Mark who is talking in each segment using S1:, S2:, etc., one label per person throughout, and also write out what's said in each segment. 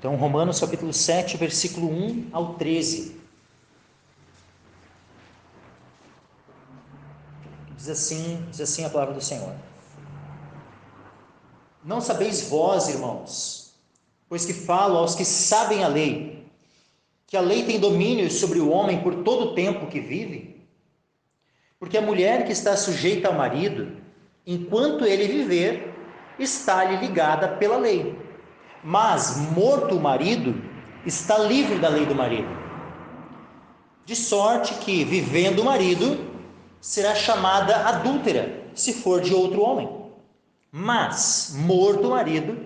S1: Então, Romanos capítulo 7, versículo 1 ao 13. Diz assim a palavra do Senhor. Não sabeis vós, irmãos, pois que falo aos que sabem a lei, que a lei tem domínio sobre o homem por todo o tempo que vive? Porque a mulher que está sujeita ao marido, enquanto ele viver, está-lhe ligada pela lei. Mas, morto o marido, está livre da lei do marido. De sorte que, vivendo o marido, será chamada adúltera, se for de outro homem. Mas, morto o marido,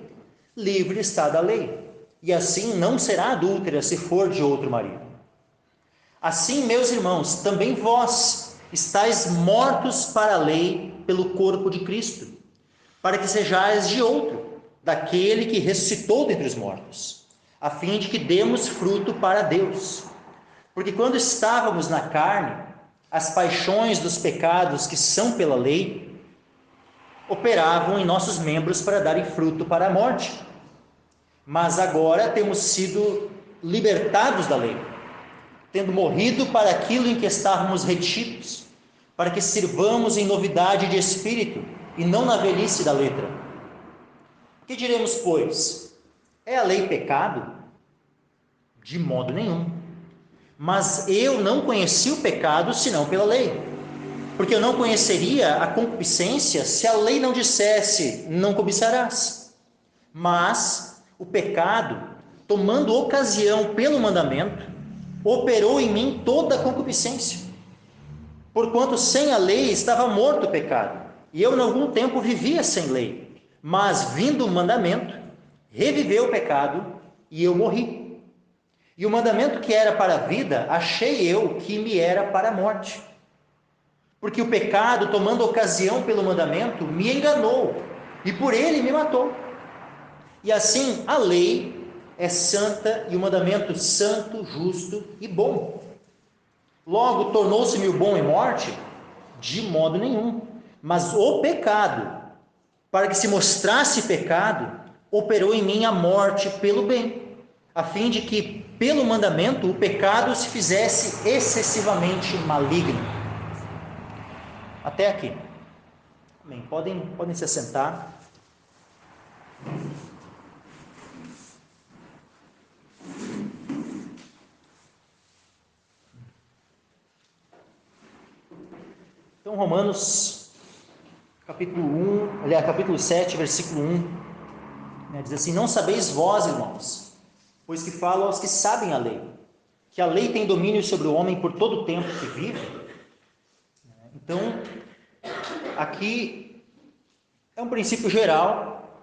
S1: livre está da lei. E assim não será adúltera, se for de outro marido. Assim, meus irmãos, também vós estáis mortos para a lei pelo corpo de Cristo, para que sejais de outro, daquele que ressuscitou dentre os mortos, a fim de que demos fruto para Deus. Porque quando estávamos na carne, as paixões dos pecados que são pela lei operavam em nossos membros para darem fruto para a morte. Mas agora temos sido libertados da lei, tendo morrido para aquilo em que estávamos retidos, para que sirvamos em novidade de espírito e não na velhice da letra. Que diremos, pois? É a lei pecado? De modo nenhum. Mas eu não conheci o pecado senão pela lei, porque eu não conheceria a concupiscência se a lei não dissesse, não cobiçarás. Mas o pecado, tomando ocasião pelo mandamento, operou em mim toda a concupiscência. Porquanto sem a lei estava morto o pecado, e eu em algum tempo vivia sem lei. Mas vindo o mandamento, reviveu o pecado, e eu morri. E o mandamento que era para a vida, achei eu que me era para a morte. Porque o pecado, tomando ocasião pelo mandamento, me enganou, e por ele me matou. E assim, a lei é santa, e o mandamento santo, justo e bom. Logo, tornou-se-me o bom em morte? De modo nenhum. Mas o pecado, para que se mostrasse pecado, operou em mim a morte pelo bem, a fim de que, pelo mandamento, o pecado se fizesse excessivamente maligno. Até aqui. Amém. Podem se assentar. Então, Romanos, capítulo 7, versículo 1, diz assim: não sabeis vós, irmãos, pois que falo aos que sabem a lei, que a lei tem domínio sobre o homem por todo o tempo que vive. Então, aqui é um princípio geral,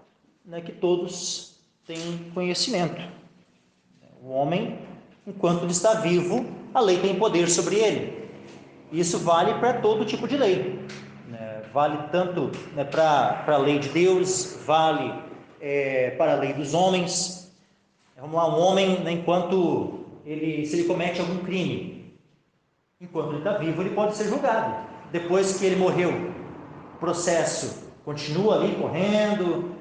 S1: que todos têm conhecimento. O homem, enquanto ele está vivo, a lei tem poder sobre ele. Isso vale para todo tipo de lei. Vale tanto para a lei de Deus, vale para a lei dos homens. Vamos lá, um homem, se ele comete algum crime, enquanto ele está vivo, ele pode ser julgado. Depois que ele morreu, o processo continua ali correndo,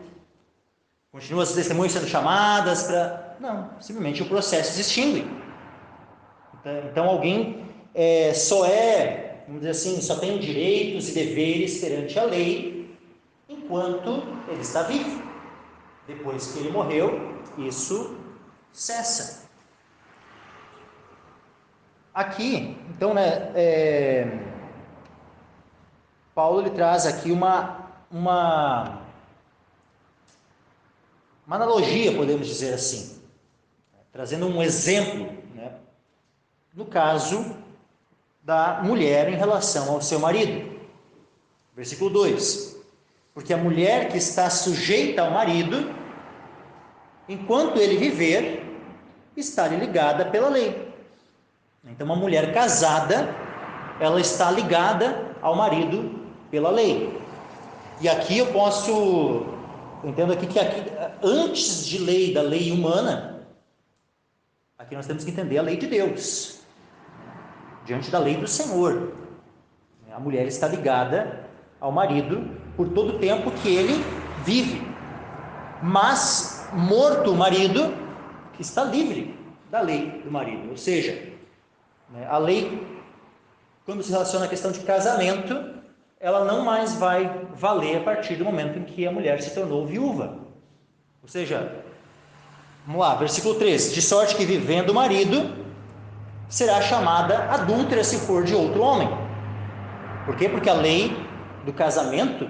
S1: continua as testemunhas sendo chamadas para... Não, simplesmente o processo se extingue. Então alguém vamos dizer assim, só tem direitos e deveres perante a lei enquanto ele está vivo. Depois que ele morreu, isso cessa. Aqui, então, Paulo ele traz aqui uma analogia, podemos dizer assim, trazendo um exemplo, no caso da mulher em relação ao seu marido. Versículo 2: porque a mulher que está sujeita ao marido, enquanto ele viver, está ligada pela lei. Então, uma mulher casada, ela está ligada ao marido pela lei. E aqui eu entendo aqui que antes de lei, da lei humana, aqui nós temos que entender a lei de Deus, diante da lei do Senhor. A mulher está ligada ao marido por todo o tempo que ele vive. Mas, morto o marido, que está livre da lei do marido. Ou seja, né, a lei, quando se relaciona à questão de casamento, ela não mais vai valer a partir do momento em que a mulher se tornou viúva. Ou seja, vamos lá, versículo 3: de sorte que vivendo o marido, será chamada adúltera se for de outro homem. Por quê? Porque a lei do casamento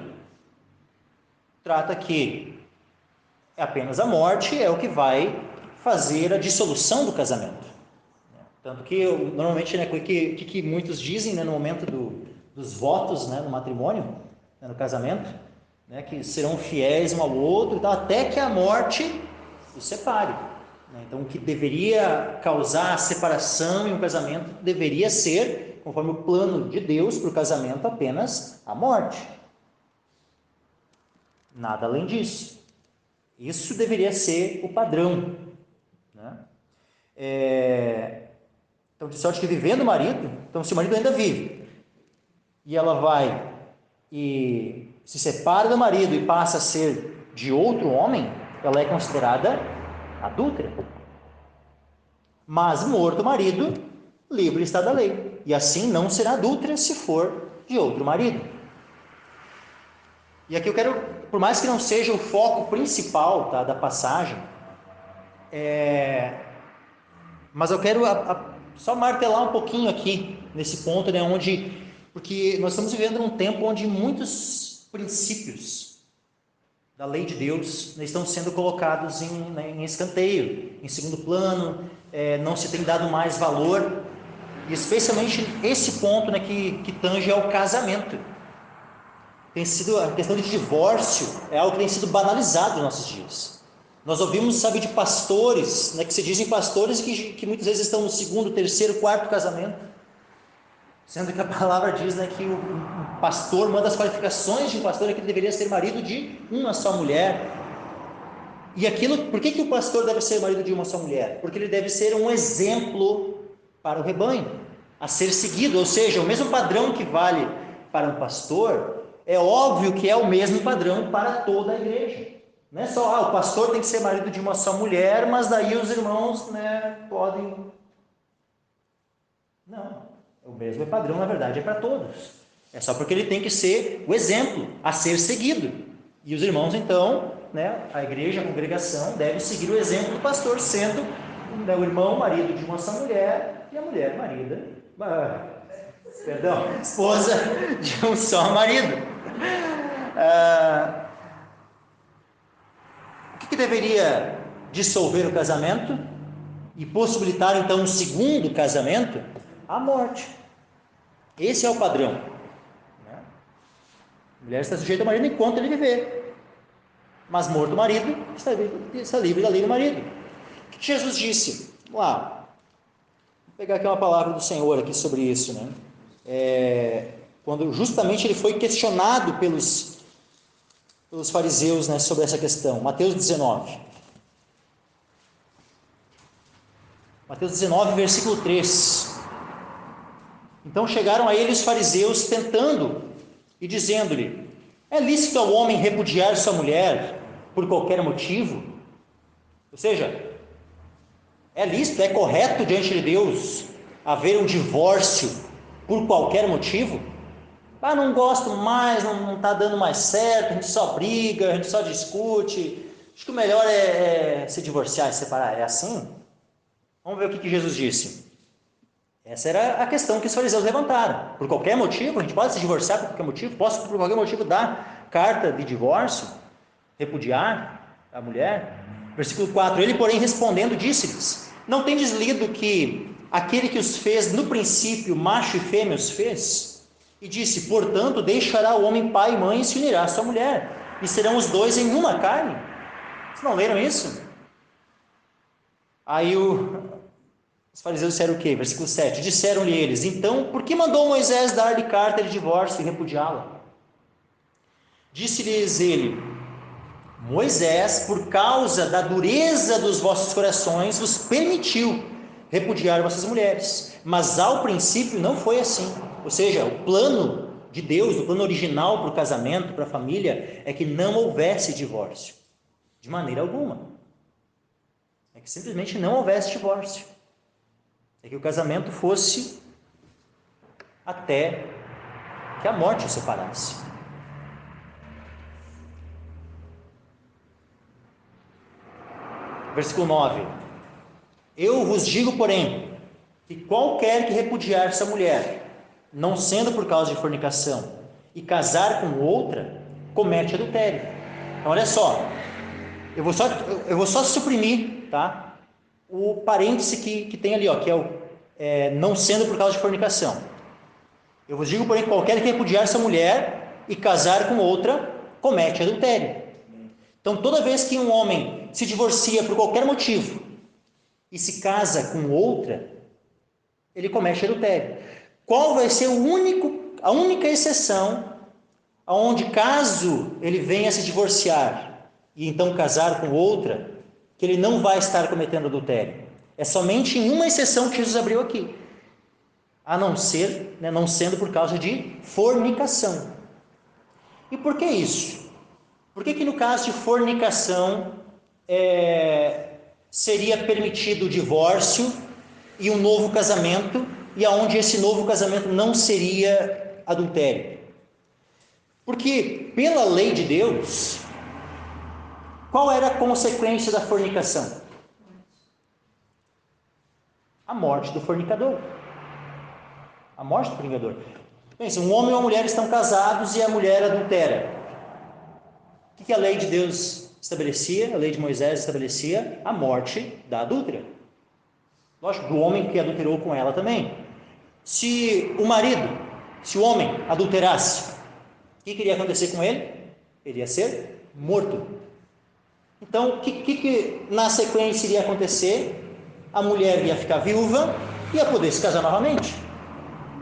S1: trata que apenas a morte é o que vai fazer a dissolução do casamento. Tanto que, normalmente, né, que muitos dizem, né, no momento dos votos, né, no matrimônio, né, no casamento, né, que serão fiéis um ao outro, até que a morte os separe. Então, o que deveria causar a separação em um casamento deveria ser, conforme o plano de Deus para o casamento, apenas a morte. Nada além disso. Isso deveria ser o padrão, né? Então, de sorte que vivendo o marido, então se o marido ainda vive, e ela vai e se separa do marido e passa a ser de outro homem, ela é considerada adúltera. Mas morto o marido, livre está da lei, e assim não será adúltera se for de outro marido. E aqui eu quero, por mais que não seja o foco principal, tá, da passagem, mas eu quero só martelar um pouquinho aqui nesse ponto, né, porque nós estamos vivendo num tempo onde muitos princípios da lei de Deus, né, estão sendo colocados em escanteio, em segundo plano, não se tem dado mais valor, e especialmente esse ponto, né, que tange ao casamento. Tem sido a questão de divórcio, é algo que tem sido banalizado nos nossos dias. Nós ouvimos, sabe, de pastores, né, que se dizem pastores que muitas vezes estão no segundo, terceiro, quarto casamento, sendo que a palavra diz, né, que o pastor, uma das qualificações de um pastor é que ele deveria ser marido de uma só mulher. E aquilo, por que o pastor deve ser marido de uma só mulher? Porque ele deve ser um exemplo para o rebanho, a ser seguido, ou seja, o mesmo padrão que vale para um pastor, é óbvio que é o mesmo padrão para toda a igreja. Não é só, o pastor tem que ser marido de uma só mulher, mas daí os irmãos, né, podem... Não, o mesmo padrão, na verdade, é para todos. É só porque ele tem que ser o exemplo a ser seguido. E os irmãos, então, né, a igreja, a congregação, deve seguir o exemplo do pastor, sendo, né, o irmão marido de uma só mulher e a mulher esposa de um só marido. O que deveria dissolver o casamento e possibilitar então um segundo casamento? A morte. Esse é o padrão. A mulher está sujeita ao marido enquanto ele viver, mas morto o marido, está livre da lei do marido. O que Jesus disse? Vamos lá, vou pegar aqui uma palavra do Senhor aqui sobre isso, né? Quando justamente ele foi questionado pelos fariseus, né, sobre essa questão. Mateus 19. Mateus 19, versículo 3. Então chegaram a ele os fariseus tentando e dizendo-lhe: é lícito ao homem repudiar sua mulher por qualquer motivo? Ou seja, é lícito, é correto diante de Deus haver um divórcio por qualquer motivo? Não gosto mais, não está dando mais certo, a gente só briga, a gente só discute, acho que o melhor é se divorciar e separar. É assim? Vamos ver o que Jesus disse. Essa era a questão que os fariseus levantaram. Por qualquer motivo, a gente pode se divorciar por qualquer motivo? Posso por qualquer motivo dar carta de divórcio? Repudiar a mulher? Versículo 4. Ele, porém, respondendo, disse-lhes: não tendes lido que aquele que os fez no princípio, macho e fêmea os fez? E disse: portanto, deixará o homem pai e mãe e se unirá à sua mulher, e serão os dois em uma carne. Vocês não leram isso? Aí os fariseus disseram o quê? Versículo 7. Disseram-lhe eles: então, por que mandou Moisés dar-lhe carta de divórcio e repudiá-la? Disse-lhes ele: Moisés, por causa da dureza dos vossos corações, vos permitiu repudiar vossas mulheres, mas ao princípio não foi assim. Ou seja, o plano de Deus, o plano original para o casamento, para a família, é que não houvesse divórcio, de maneira alguma. é que simplesmente não houvesse divórcio, é que o casamento fosse até que a morte os separasse. Versículo 9: Eu vos digo, porém, que qualquer que repudiar essa mulher, não sendo por causa de fornicação, e casar com outra, comete adultério. Então, olha só, eu vou só suprimir, tá? O parêntese que tem ali, ó, que é o não sendo por causa de fornicação. Eu vos digo, porém, que qualquer que repudiar essa mulher e casar com outra, comete adultério. Então, toda vez que um homem se divorcia por qualquer motivo e se casa com outra, ele comete adultério. Qual vai ser a única exceção aonde, caso ele venha a se divorciar e então casar com outra, que ele não vai estar cometendo adultério? É somente em uma exceção que Jesus abriu aqui, a não ser, não sendo por causa de fornicação. E por que isso? Por que no caso de fornicação seria permitido o divórcio e um novo casamento, e aonde esse novo casamento não seria adultério? Porque pela lei de Deus, qual era a consequência da fornicação? A morte do fornicador. A morte do fornicador. Pensa, um homem e uma mulher estão casados e a mulher adultera. O que a lei de Deus estabelecia? A lei de Moisés estabelecia a morte da adúltera. Lógico, do homem que adulterou com ela também. Se o homem adulterasse, o que iria acontecer com ele? Ele ia ser morto. Então, o que na sequência iria acontecer? A mulher ia ficar viúva e ia poder se casar novamente.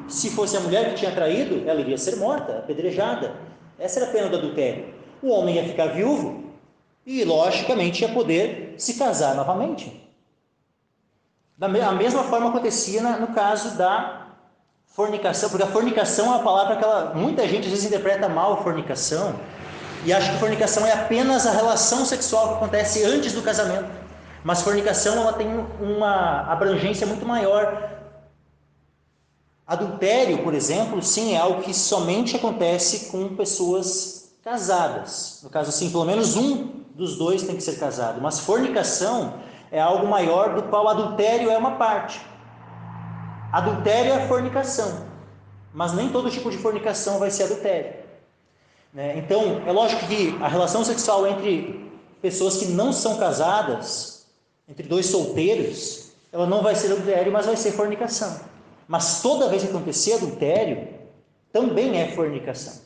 S1: Se fosse a mulher que tinha traído, ela iria ser morta, apedrejada. Essa era a pena do adultério. O homem ia ficar viúvo e, logicamente, ia poder se casar novamente. Da mesma forma acontecia no caso da fornicação, porque a fornicação é uma palavra que muita gente às vezes interpreta mal a fornicação e acha que fornicação é apenas a relação sexual que acontece antes do casamento. Mas fornicação ela tem uma abrangência muito maior. Adultério, por exemplo, sim, é algo que somente acontece com pessoas casadas. No caso, assim, pelo menos um dos dois tem que ser casado. Mas fornicação é algo maior, do qual adultério é uma parte. Adultério é fornicação, mas nem todo tipo de fornicação vai ser adultério. Então, é lógico que a relação sexual entre pessoas que não são casadas, entre dois solteiros, ela não vai ser adultério, mas vai ser fornicação. Mas toda vez que acontecer adultério, também é fornicação.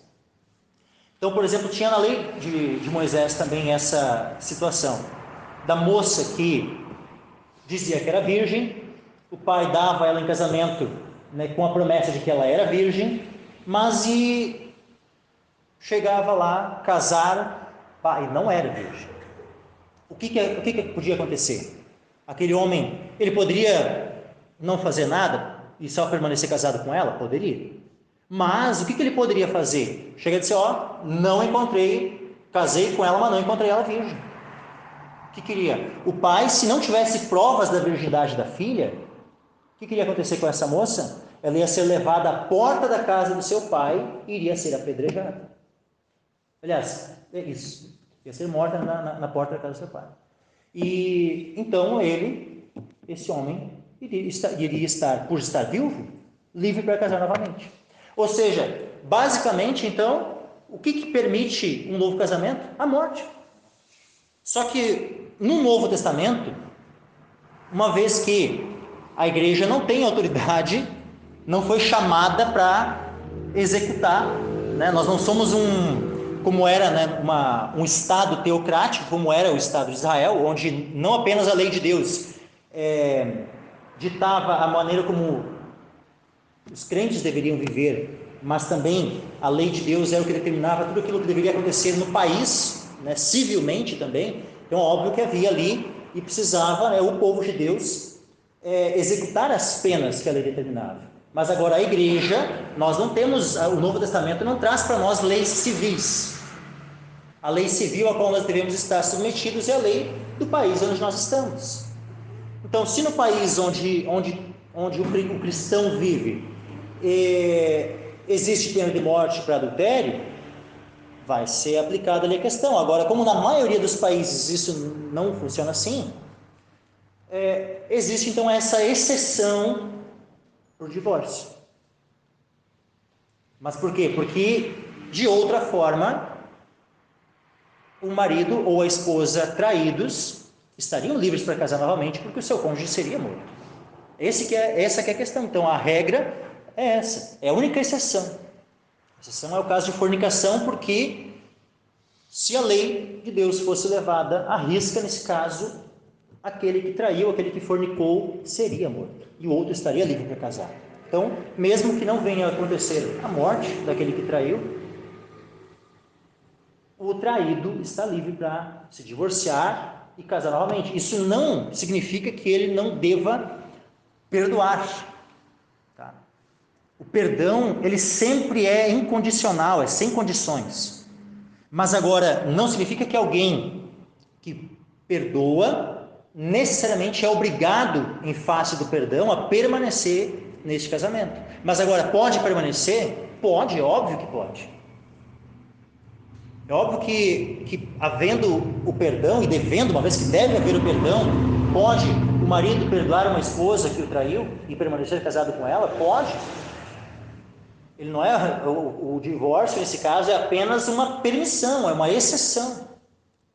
S1: Então, por exemplo, tinha na lei de Moisés também essa situação da moça que dizia que era virgem, o pai dava ela em casamento, com a promessa de que ela era virgem, mas chegava lá, casar, e não era virgem. O que podia acontecer? Aquele homem, ele poderia não fazer nada e só permanecer casado com ela? Poderia. Mas o que ele poderia fazer? Chega a dizer, não encontrei, casei com ela, mas não encontrei ela virgem. O que queria? O pai, se não tivesse provas da virgindade da filha, o que iria acontecer com essa moça? Ela ia ser levada à porta da casa do seu pai e iria ser apedrejada. Aliás, é isso. Ia ser morta na porta da casa do seu pai. E então esse homem, iria estar, por estar viúvo, livre para casar novamente. Ou seja, basicamente, então, o que permite um novo casamento? A morte. Só que no Novo Testamento, uma vez que a igreja não tem autoridade, não foi chamada para executar, nós não somos como era um Estado teocrático, como era o Estado de Israel, onde não apenas a lei de Deus ditava a maneira como os crentes deveriam viver, mas também a lei de Deus era o que determinava tudo aquilo que deveria acontecer no país, civilmente também. Então, óbvio que havia ali e precisava o povo de Deus executar as penas que a lei determinava. Mas agora a igreja, nós não temos, o Novo Testamento não traz para nós leis civis. A lei civil a qual nós devemos estar submetidos é a lei do país onde nós estamos. Então, se no país onde o cristão vive existe pena de morte para adultério, vai ser aplicada ali a questão. Agora, como na maioria dos países isso não funciona assim, existe então essa exceção para o divórcio. Mas por quê? Porque de outra forma, o marido ou a esposa traídos estariam livres para casar novamente, porque o seu cônjuge seria morto. Essa que é a questão. Então a regra é essa, é a única exceção. A exceção é o caso de fornicação, porque se a lei de Deus fosse levada à risca, nesse caso, aquele que traiu, aquele que fornicou, seria morto, e o outro estaria livre para casar. Então, mesmo que não venha a acontecer a morte daquele que traiu, o traído está livre para se divorciar e casar novamente. Isso não significa que ele não deva perdoar. Tá? O perdão, ele sempre é incondicional, é sem condições. Mas agora, não significa que alguém que perdoa necessariamente é obrigado, em face do perdão, a permanecer neste casamento. Mas agora, pode permanecer? Pode, óbvio que pode. É óbvio que havendo o perdão e devendo, uma vez que deve haver o perdão, pode o marido perdoar uma esposa que o traiu e permanecer casado com ela? Pode. Ele não é, o divórcio nesse caso é apenas uma permissão, é uma exceção.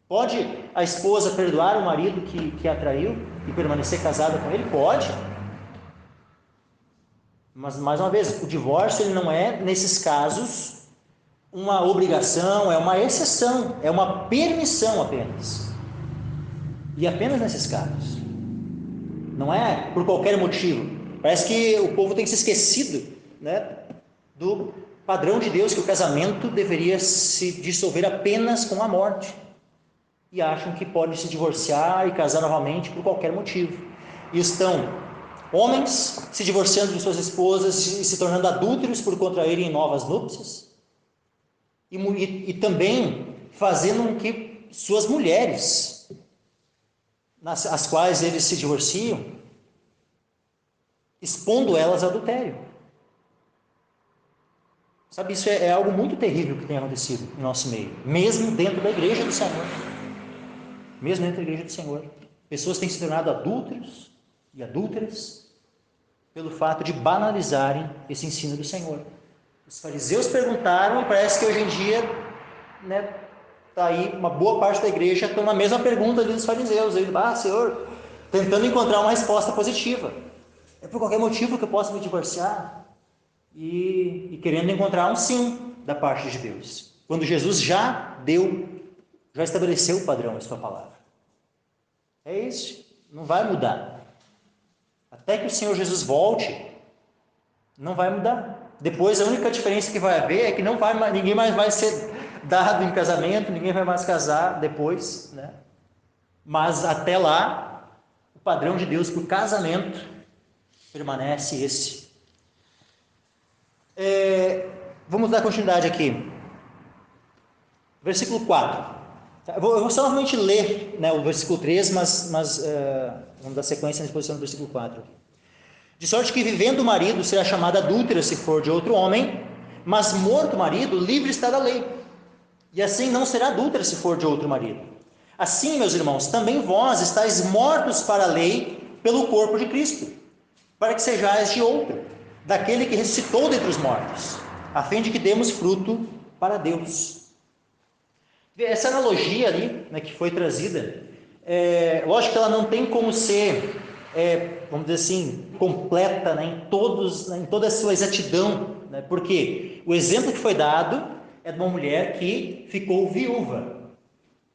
S1: Pode a esposa perdoar o marido que a traiu e permanecer casada com ele? Pode. Mas, mais uma vez, o divórcio ele não é, nesses casos, uma obrigação, é uma exceção, é uma permissão apenas. E apenas nesses casos. Não é por qualquer motivo. Parece que o povo tem se esquecido, né, do padrão de Deus, que o casamento deveria se dissolver apenas com a morte. E acham que podem se divorciar e casar novamente por qualquer motivo. E estão homens se divorciando de suas esposas e se tornando adúlteros por contraírem novas núpcias. E também fazendo com que suas mulheres, as quais eles se divorciam, expondo elas ao adultério. Sabe, isso é algo muito terrível que tem acontecido em nosso meio, mesmo dentro da igreja do Senhor. Mesmo dentro da igreja do Senhor. Pessoas têm se tornado adúlteros e adúlteras pelo fato de banalizarem esse ensino do Senhor. Os fariseus perguntaram, e parece que hoje em dia, né, tá aí uma boa parte da igreja estão na mesma pergunta dos fariseus. Eles, Senhor, tentando encontrar uma resposta positiva. É por qualquer motivo que eu posso me divorciar? E querendo encontrar um sim da parte de Deus. Quando Jesus já estabeleceu o padrão da sua palavra. É isso, não vai mudar. Até que o Senhor Jesus volte, não vai mudar. Depois a única diferença que vai haver é que ninguém mais vai ser dado em casamento, ninguém vai mais casar depois, né? Mas até lá, o padrão de Deus para o casamento permanece esse. Vamos dar continuidade aqui. Versículo 4. Eu vou só novamente ler, né, o versículo 3, mas vamos dar sequência na exposição do versículo 4. De sorte que vivendo o marido será chamada adúltera se for de outro homem, mas morto o marido, livre está da lei. E assim não será adúltera se for de outro marido. Assim, meus irmãos, também vós estáis mortos para a lei pelo corpo de Cristo, para que sejais de outro, daquele que ressuscitou dentre os mortos, a fim de que demos fruto para Deus. Essa analogia ali, né, que foi trazida, lógico que ela não tem como ser, vamos dizer assim, completa, né, em toda a sua exatidão, né, porque o exemplo que foi dado é de uma mulher que ficou viúva,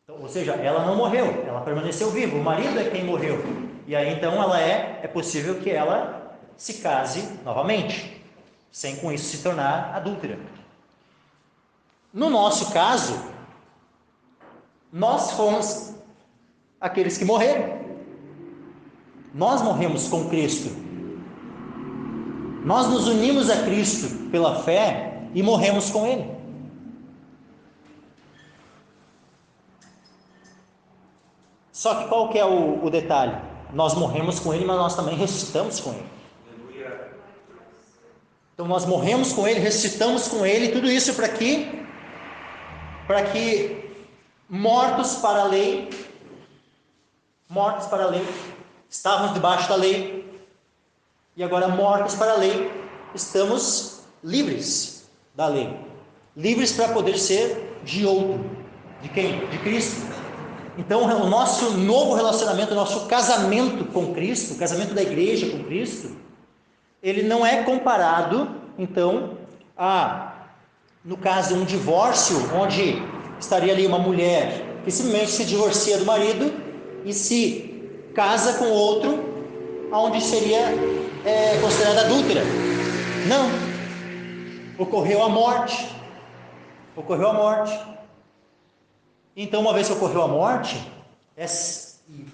S1: então, ou seja, ela não morreu, ela permaneceu viva, o marido é quem morreu, e aí então ela é possível que ela se case novamente, sem com isso se tornar adúltera. No nosso caso, nós fomos aqueles que morreram. Nós morremos com Cristo. Nós nos unimos a Cristo pela fé e morremos com Ele. Só que qual que é o detalhe? Nós morremos com Ele, mas nós também ressuscitamos com Ele. Então nós morremos com Ele, ressuscitamos com Ele, tudo isso para quê? Para que mortos para a lei, estávamos debaixo da lei, e agora mortos para a lei, estamos livres da lei, livres para poder ser de outro. De quem? De Cristo. Então o nosso novo relacionamento, o nosso casamento com Cristo, o casamento da igreja com Cristo, ele não é comparado, então, no caso de um divórcio, onde estaria ali uma mulher que simplesmente se divorcia do marido e se casa com outro, onde seria considerada adúltera. Não. Ocorreu a morte. Então, uma vez que ocorreu a morte,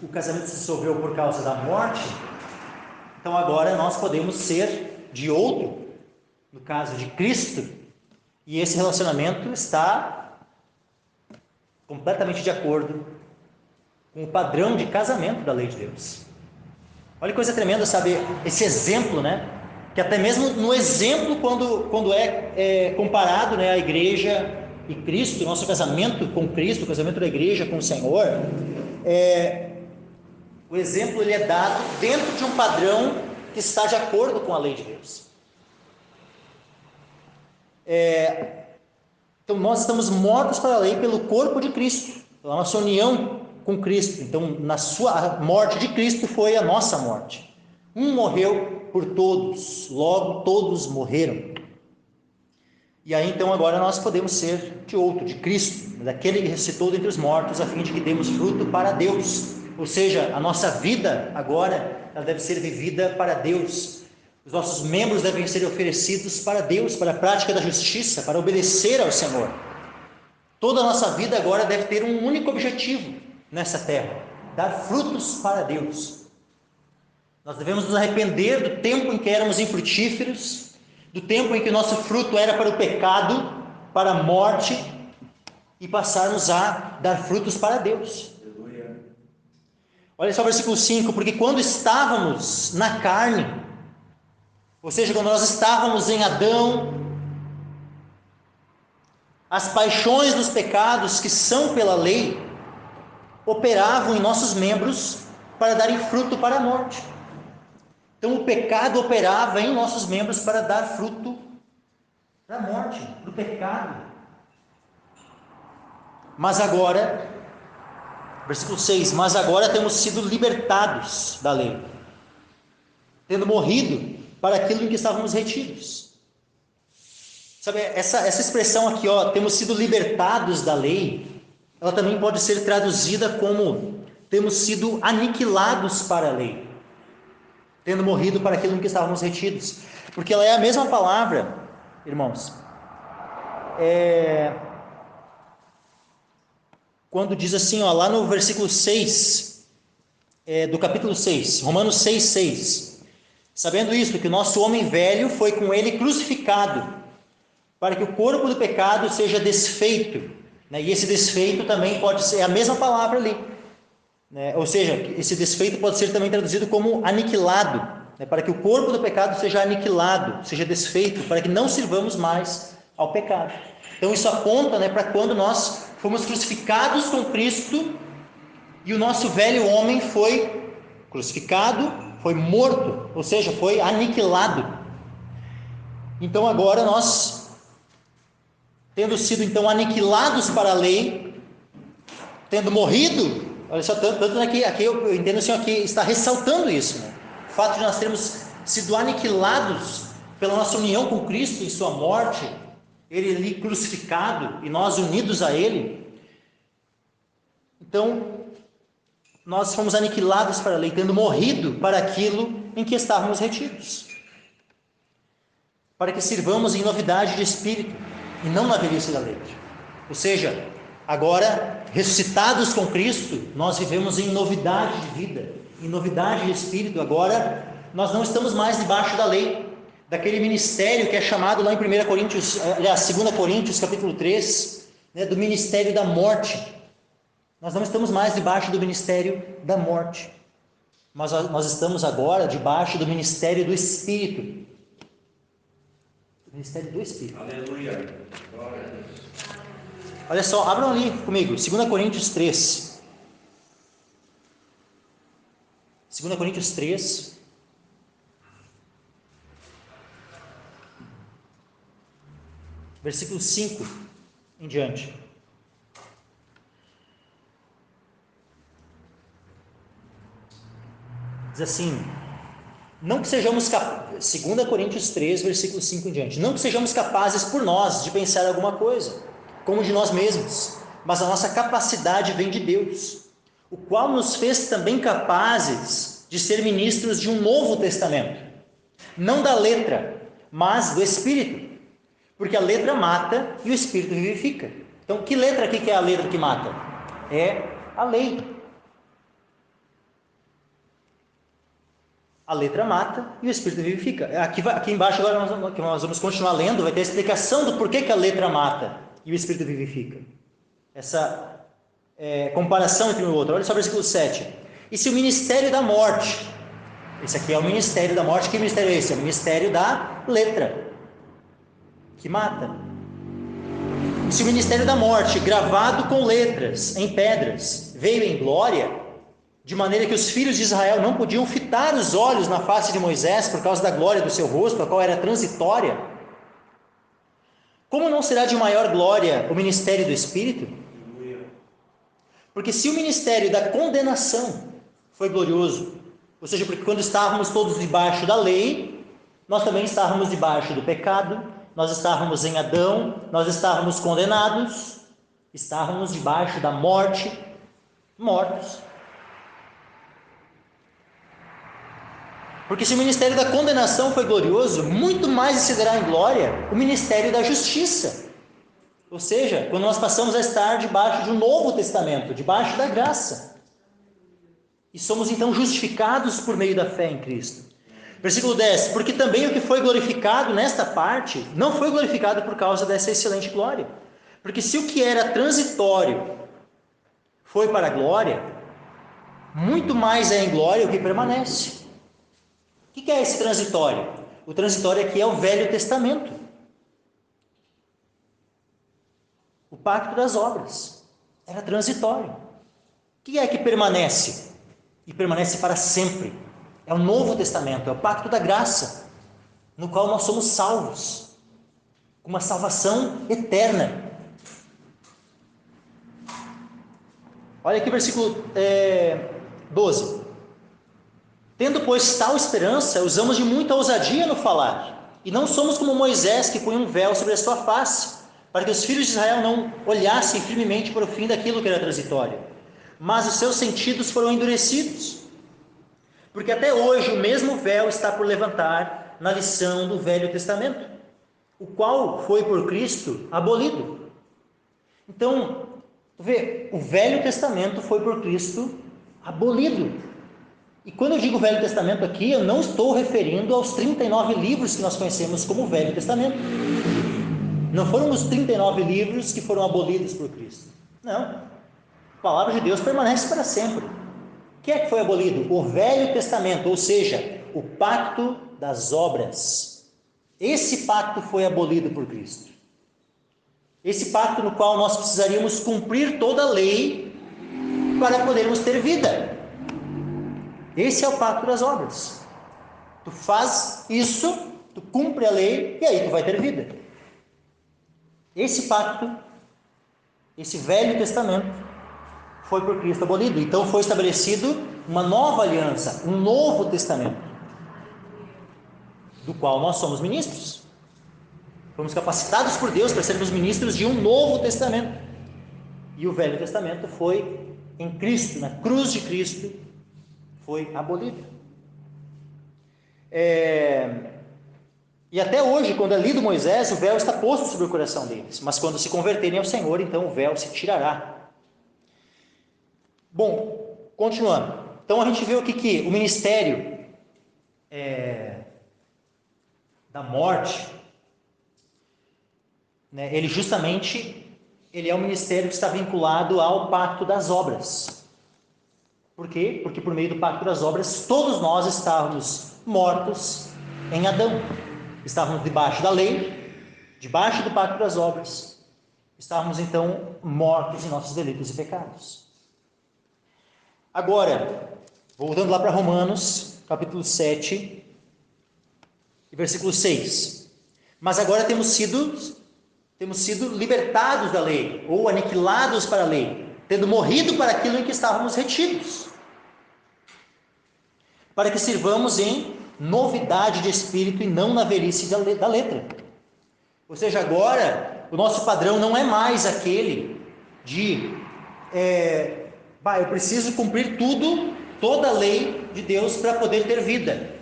S1: o casamento se dissolveu por causa da morte, então agora nós podemos ser de outro, no caso de Cristo, e esse relacionamento está completamente de acordo com o padrão de casamento da lei de Deus. Olha que coisa tremenda, sabe, esse exemplo, né? Que até mesmo no exemplo, quando é comparado, né, a igreja e Cristo, o nosso casamento com Cristo, o casamento da igreja com o Senhor, o exemplo ele é dado dentro de um padrão que está de acordo com a lei de Deus. Então nós estamos mortos para a lei pelo corpo de Cristo, pela nossa união com Cristo. Então na sua morte de Cristo foi a nossa morte. Um morreu por todos, logo todos morreram. E aí então agora nós podemos ser de outro, de Cristo, daquele que ressuscitou dentre os mortos, a fim de que demos fruto para Deus. Ou seja, a nossa vida agora, ela deve ser vivida para Deus. Os nossos membros devem ser oferecidos para Deus, para a prática da justiça, para obedecer ao Senhor. Toda a nossa vida agora deve ter um único objetivo nessa terra: dar frutos para Deus. Nós devemos nos arrepender do tempo em que éramos infrutíferos, do tempo em que o nosso fruto era para o pecado, para a morte, e passarmos a dar frutos para Deus. Olha só o versículo 5: porque quando estávamos na carne, ou seja, quando nós estávamos em Adão, as paixões dos pecados que são pela lei operavam em nossos membros para darem fruto para a morte. Então o pecado operava em nossos membros para dar fruto para a morte, para o pecado. Mas agora, versículo 6, mas agora temos sido libertados da lei, tendo morrido para aquilo em que estávamos retidos. Sabe, essa expressão aqui, temos sido libertados da lei, ela também pode ser traduzida como temos sido aniquilados para a lei, tendo morrido para aquilo em que estávamos retidos, porque ela é a mesma palavra, irmãos, quando diz assim, lá no versículo 6, do capítulo 6, Romanos 6, sabendo isso, que o nosso homem velho foi com ele crucificado, para que o corpo do pecado seja desfeito, né? E esse desfeito também pode ser a mesma palavra ali, né? Ou seja, esse desfeito pode ser também traduzido como aniquilado, né? Para que o corpo do pecado seja aniquilado, seja desfeito, para que não sirvamos mais ao pecado. Então isso aponta, né, para quando nós fomos crucificados com Cristo e o nosso velho homem foi crucificado, foi morto, ou seja, foi aniquilado. Então agora nós, tendo sido então aniquilados para a lei, tendo morrido, olha só, tanto aqui eu entendo assim, aqui está ressaltando isso, né? O fato de nós termos sido aniquilados pela nossa união com Cristo em sua morte, ele ali crucificado e nós unidos a ele. Então nós fomos aniquilados para a lei, tendo morrido para aquilo em que estávamos retidos, para que sirvamos em novidade de espírito e não na velhice da lei. Ou seja, agora ressuscitados com Cristo, nós vivemos em novidade de vida, em novidade de espírito. Agora nós não estamos mais debaixo da lei, daquele ministério que é chamado lá em 2 Coríntios capítulo 3, né, do ministério da morte. Nós não estamos mais debaixo do ministério da morte. mas nós estamos agora debaixo do ministério do Espírito. O ministério do Espírito.
S2: Aleluia. Glória a Deus.
S1: Olha só, abram ali comigo, 2 Coríntios 3. 2 Coríntios 3. Versículo 5 em diante. Diz assim: não que sejamos capazes, 2 Coríntios 3, versículo 5 em diante, não que sejamos capazes por nós de pensar alguma coisa, como de nós mesmos, mas a nossa capacidade vem de Deus, o qual nos fez também capazes de ser ministros de um novo testamento, não da letra, mas do Espírito, porque a letra mata e o Espírito vivifica. Então, que letra aqui que é a letra que mata? É a lei. A letra mata e o Espírito vivifica. Aqui embaixo agora nós vamos continuar lendo, vai ter a explicação do porquê que a letra mata e o Espírito vivifica. Essa comparação entre um e o outro. Olha só o versículo 7. E se o ministério da morte, esse aqui é o ministério da morte, que ministério é esse? É o ministério da letra, que mata. E se o ministério da morte, gravado com letras em pedras, veio em glória, de maneira que os filhos de Israel não podiam fitar os olhos na face de Moisés por causa da glória do seu rosto, a qual era transitória, como não será de maior glória o ministério do Espírito? Porque se o ministério da condenação foi glorioso, ou seja, porque quando estávamos todos debaixo da lei, nós também estávamos debaixo do pecado, nós estávamos em Adão, nós estávamos condenados, estávamos debaixo da morte, mortos. Porque se o ministério da condenação foi glorioso, muito mais excederá em glória o ministério da justiça. Ou seja, quando nós passamos a estar debaixo de um novo testamento, debaixo da graça. E somos então justificados por meio da fé em Cristo. Versículo 10. Porque também o que foi glorificado nesta parte, não foi glorificado por causa dessa excelente glória. Porque se o que era transitório foi para a glória, muito mais é em glória o que permanece. O que é esse transitório? O transitório aqui é o Velho Testamento. O pacto das obras. Era transitório. O que é que permanece? E permanece para sempre. É o Novo Testamento, é o pacto da graça, no qual nós somos salvos. Com uma salvação eterna. Olha aqui o versículo 12. Tendo, pois, tal esperança, usamos de muita ousadia no falar, e não somos como Moisés, que põe um véu sobre a sua face, para que os filhos de Israel não olhassem firmemente para o fim daquilo que era transitório. Mas os seus sentidos foram endurecidos, porque até hoje o mesmo véu está por levantar na lição do Velho Testamento, o qual foi por Cristo abolido. Então, vê, o Velho Testamento foi por Cristo abolido. E quando eu digo Velho Testamento aqui, eu não estou referindo aos 39 livros que nós conhecemos como Velho Testamento. Não foram os 39 livros que foram abolidos por Cristo. Não. A palavra de Deus permanece para sempre. O que é que foi abolido? O Velho Testamento, ou seja, o pacto das obras. Esse pacto foi abolido por Cristo. Esse pacto no qual nós precisaríamos cumprir toda a lei para podermos ter vida. Esse é o pacto das obras. Tu faz isso, tu cumpre a lei e aí tu vai ter vida. Esse pacto, esse Velho Testamento, foi por Cristo abolido. Então foi estabelecido uma nova aliança, um novo testamento, do qual nós somos ministros. Fomos capacitados por Deus para sermos ministros de um novo testamento. E o Velho Testamento foi em Cristo, na cruz de Cristo, foi abolido. E até hoje, quando é lido Moisés, o véu está posto sobre o coração deles. Mas quando se converterem ao Senhor, então o véu se tirará. Bom, continuando. Então a gente vê o que o ministério da morte, né, ele é um ministério que está vinculado ao pacto das obras. Por quê? Porque por meio do pacto das obras, todos nós estávamos mortos em Adão. Estávamos debaixo da lei, debaixo do pacto das obras. Estávamos então mortos em nossos delitos e pecados. Agora, voltando lá para Romanos, capítulo 7, versículo 6. Mas agora temos sido libertados da lei, ou aniquilados para a lei, tendo morrido para aquilo em que estávamos retidos, para que sirvamos em novidade de espírito e não na velhice da letra. Ou seja, agora o nosso padrão não é mais aquele de eu preciso cumprir toda a lei de Deus para poder ter vida.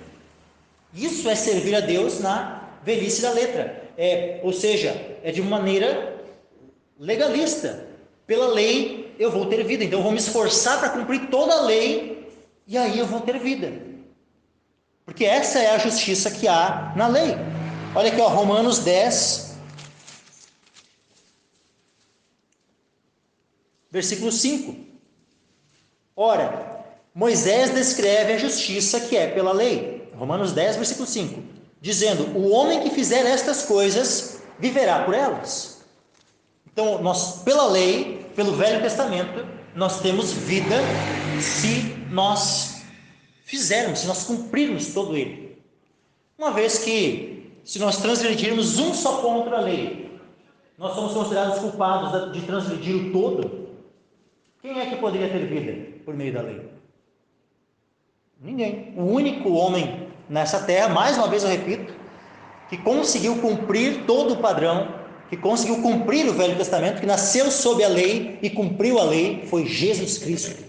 S1: Isso é servir a Deus na velhice da letra. Ou seja, é de maneira legalista. Pela lei eu vou ter vida, então eu vou me esforçar para cumprir toda a lei e aí eu vou ter vida. Porque essa é a justiça que há na lei. Olha aqui, Romanos 10, versículo 5. Ora, Moisés descreve a justiça que é pela lei. Romanos 10, versículo 5. Dizendo, o homem que fizer estas coisas, viverá por elas. Então, nós, pela lei, pelo Velho Testamento, nós temos vida se nós fizermos, se nós cumprirmos todo ele. Uma vez que, se nós transgredirmos um só ponto da lei, nós somos considerados culpados de transgredir o todo. Quem é que poderia ter vida por meio da lei? Ninguém. O único homem nessa terra, mais uma vez eu repito, que conseguiu cumprir todo o padrão, que conseguiu cumprir o Velho Testamento, que nasceu sob a lei e cumpriu a lei, foi Jesus Cristo.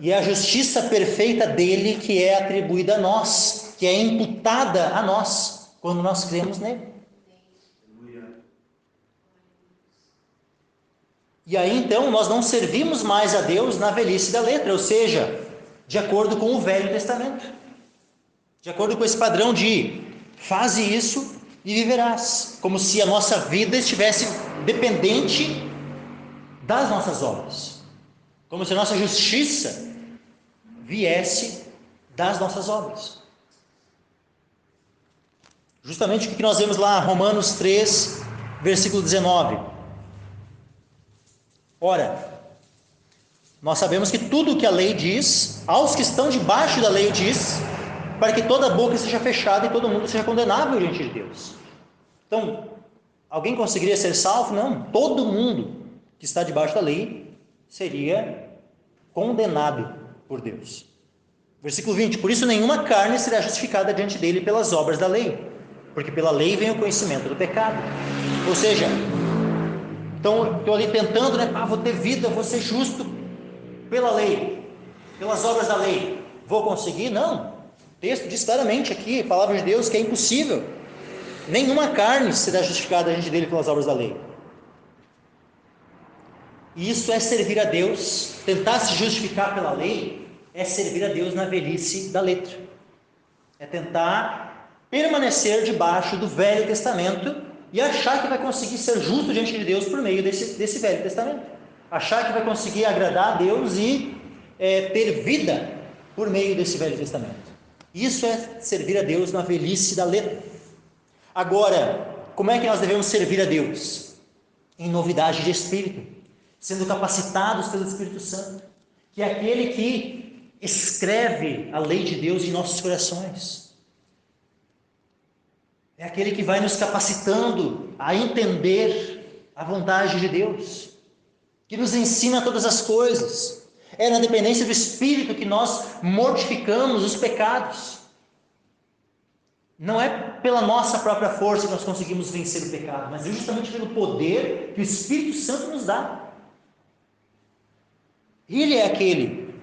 S1: E é a justiça perfeita dele que é atribuída a nós, que é imputada a nós, quando nós cremos nele. E aí então nós não servimos mais a Deus na velhice da letra, ou seja, de acordo com o Velho Testamento, de acordo com esse padrão de faze isso e viverás, como se a nossa vida estivesse dependente das nossas obras, como se a nossa justiça viesse das nossas obras. Justamente o que nós vemos lá, Romanos 3, versículo 19. Ora, nós sabemos que tudo o que a lei diz, aos que estão debaixo da lei diz, para que toda boca seja fechada e todo mundo seja condenável diante de Deus. Então, alguém conseguiria ser salvo? Não, todo mundo que está debaixo da lei seria condenado por Deus. Versículo 20, por isso nenhuma carne será justificada diante dele pelas obras da lei, porque pela lei vem o conhecimento do pecado. Ou seja, então estou ali tentando, vou ter vida, vou ser justo pela lei, pelas obras da lei, vou conseguir? Não, o texto diz claramente aqui, a palavra de Deus, que é impossível. Nenhuma carne será justificada diante dele pelas obras da lei. E isso é servir a Deus. Tentar se justificar pela lei é servir a Deus na velhice da letra, é tentar permanecer debaixo do Velho Testamento e achar que vai conseguir ser justo diante de Deus por meio desse Velho Testamento, achar que vai conseguir agradar a Deus e ter vida por meio desse Velho Testamento. Isso é servir a Deus na velhice da letra. Agora, como é que nós devemos servir a Deus? Em novidade de espírito, sendo capacitados pelo Espírito Santo, que é aquele que escreve a lei de Deus em nossos corações. É aquele que vai nos capacitando a entender a vontade de Deus, que nos ensina todas as coisas. É na dependência do Espírito que nós mortificamos os pecados. Não é pela nossa própria força que nós conseguimos vencer o pecado, mas é justamente pelo poder que o Espírito Santo nos dá. Ele é aquele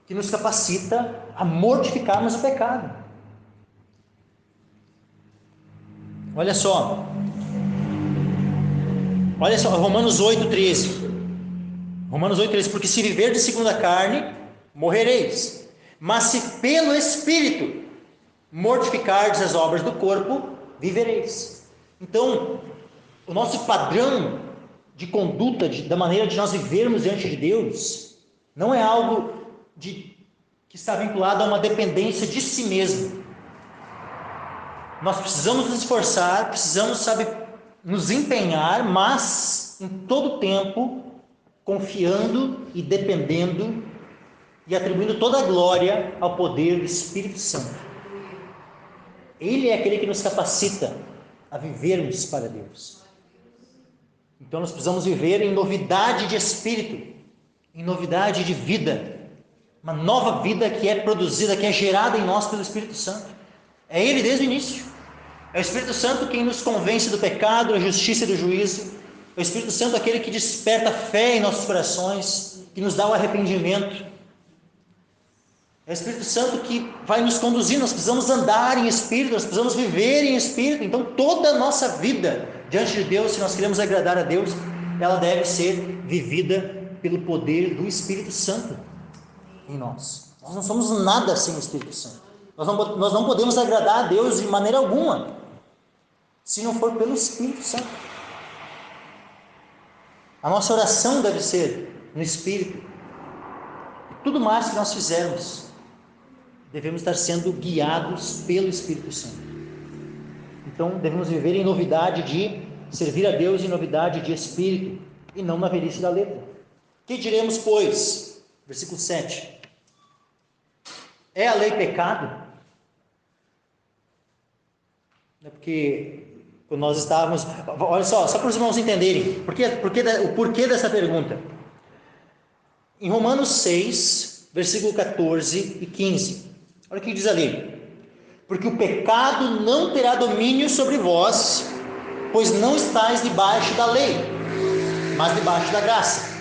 S1: que nos capacita a mortificarmos o pecado. Olha só, Romanos 8,13. Romanos 8,13, porque se viverdes segundo a carne, morrereis. Mas se pelo Espírito mortificardes as obras do corpo, vivereis. Então, o nosso padrão de conduta, da maneira de nós vivermos diante de Deus, não é algo que está vinculado a uma dependência de si mesmo. Nós precisamos nos esforçar, precisamos, nos empenhar, mas em todo tempo confiando e dependendo e atribuindo toda a glória ao poder do Espírito Santo. Ele é aquele que nos capacita a vivermos para Deus. Então nós precisamos viver em novidade de espírito, em novidade de vida, uma nova vida que é produzida, que é gerada em nós pelo Espírito Santo. É Ele desde o início. É o Espírito Santo quem nos convence do pecado, da justiça e do juízo. É o Espírito Santo aquele que desperta fé em nossos corações, que nos dá o arrependimento. É o Espírito Santo que vai nos conduzir. Nós precisamos andar em Espírito, nós precisamos viver em Espírito. Então toda a nossa vida diante de Deus, se nós queremos agradar a Deus, ela deve ser vivida pelo poder do Espírito Santo em nós. Nós não somos nada sem o Espírito Santo. Nós não podemos agradar a Deus de maneira alguma, se não for pelo Espírito Santo. A nossa oração deve ser no Espírito. E tudo mais que nós fizermos, devemos estar sendo guiados pelo Espírito Santo. Então, devemos viver em novidade de servir a Deus, em novidade de Espírito, e não na velhice da letra. Que diremos, pois? Versículo 7. É a lei pecado? Porque quando nós estávamos... Olha só para os irmãos entenderem o porquê dessa pergunta. Em Romanos 6, versículo 14 e 15. Olha o que diz ali. Porque o pecado não terá domínio sobre vós, pois não estáis debaixo da lei, mas debaixo da graça.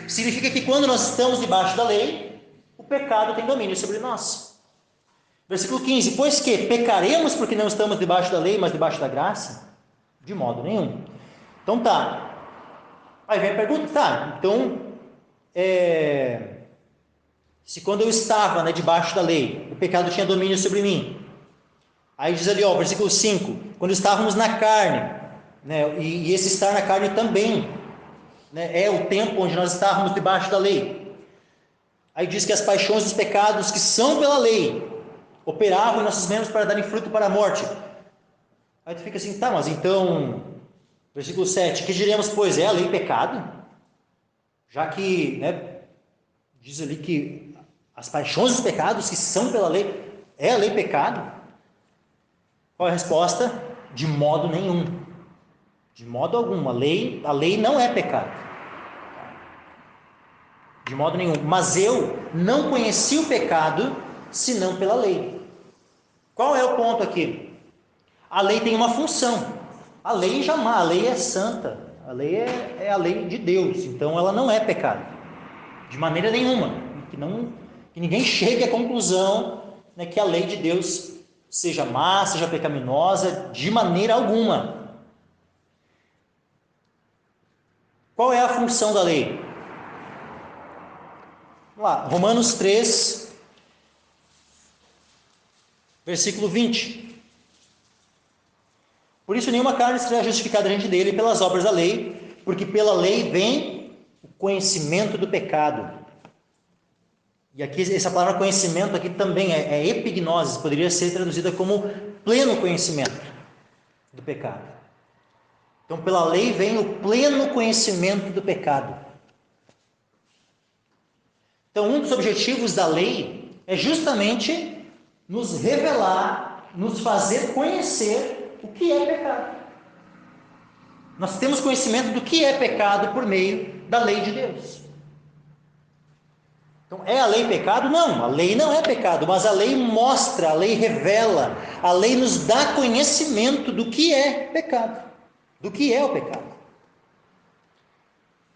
S1: Significa que quando nós estamos debaixo da lei, o pecado tem domínio sobre nós. Versículo 15. Pois que pecaremos porque não estamos debaixo da lei, mas debaixo da graça? De modo nenhum. Então tá. Aí vem a pergunta, então, se quando eu estava debaixo da lei, o pecado tinha domínio sobre mim. Aí diz ali, versículo 5, quando estávamos na carne, e esse estar na carne também, é o tempo onde nós estávamos debaixo da lei. Aí diz que as paixões dos pecados que são pela lei, operavam em nossos membros para darem fruto para a morte. Aí tu fica assim, mas então, versículo 7, que diremos, pois, é a lei pecado? Já que, diz ali que as paixões dos pecados que são pela lei, é a lei pecado? Qual é a resposta? De modo nenhum. De modo algum. A lei não é pecado. De modo nenhum. Mas eu não conheci o pecado, senão pela lei. Qual é o ponto aqui? A lei tem uma função. A lei é santa. A lei é a lei de Deus. Então ela não é pecado. De maneira nenhuma. Que ninguém chegue à conclusão que a lei de Deus seja má, seja pecaminosa, de maneira alguma. Qual é a função da lei? Vamos lá, Romanos 3, versículo 20. Por isso nenhuma carne será justificada diante dele pelas obras da lei, porque pela lei vem o conhecimento do pecado. E aqui, essa palavra conhecimento aqui também é epignosis, poderia ser traduzida como pleno conhecimento do pecado. Então, pela lei vem o pleno conhecimento do pecado. Então, um dos objetivos da lei é justamente nos revelar, nos fazer conhecer o que é pecado. Nós temos conhecimento do que é pecado por meio da lei de Deus. Então, é a lei pecado? Não, a lei não é pecado, mas a lei mostra, a lei revela, a lei nos dá conhecimento do que é pecado, do que é o pecado.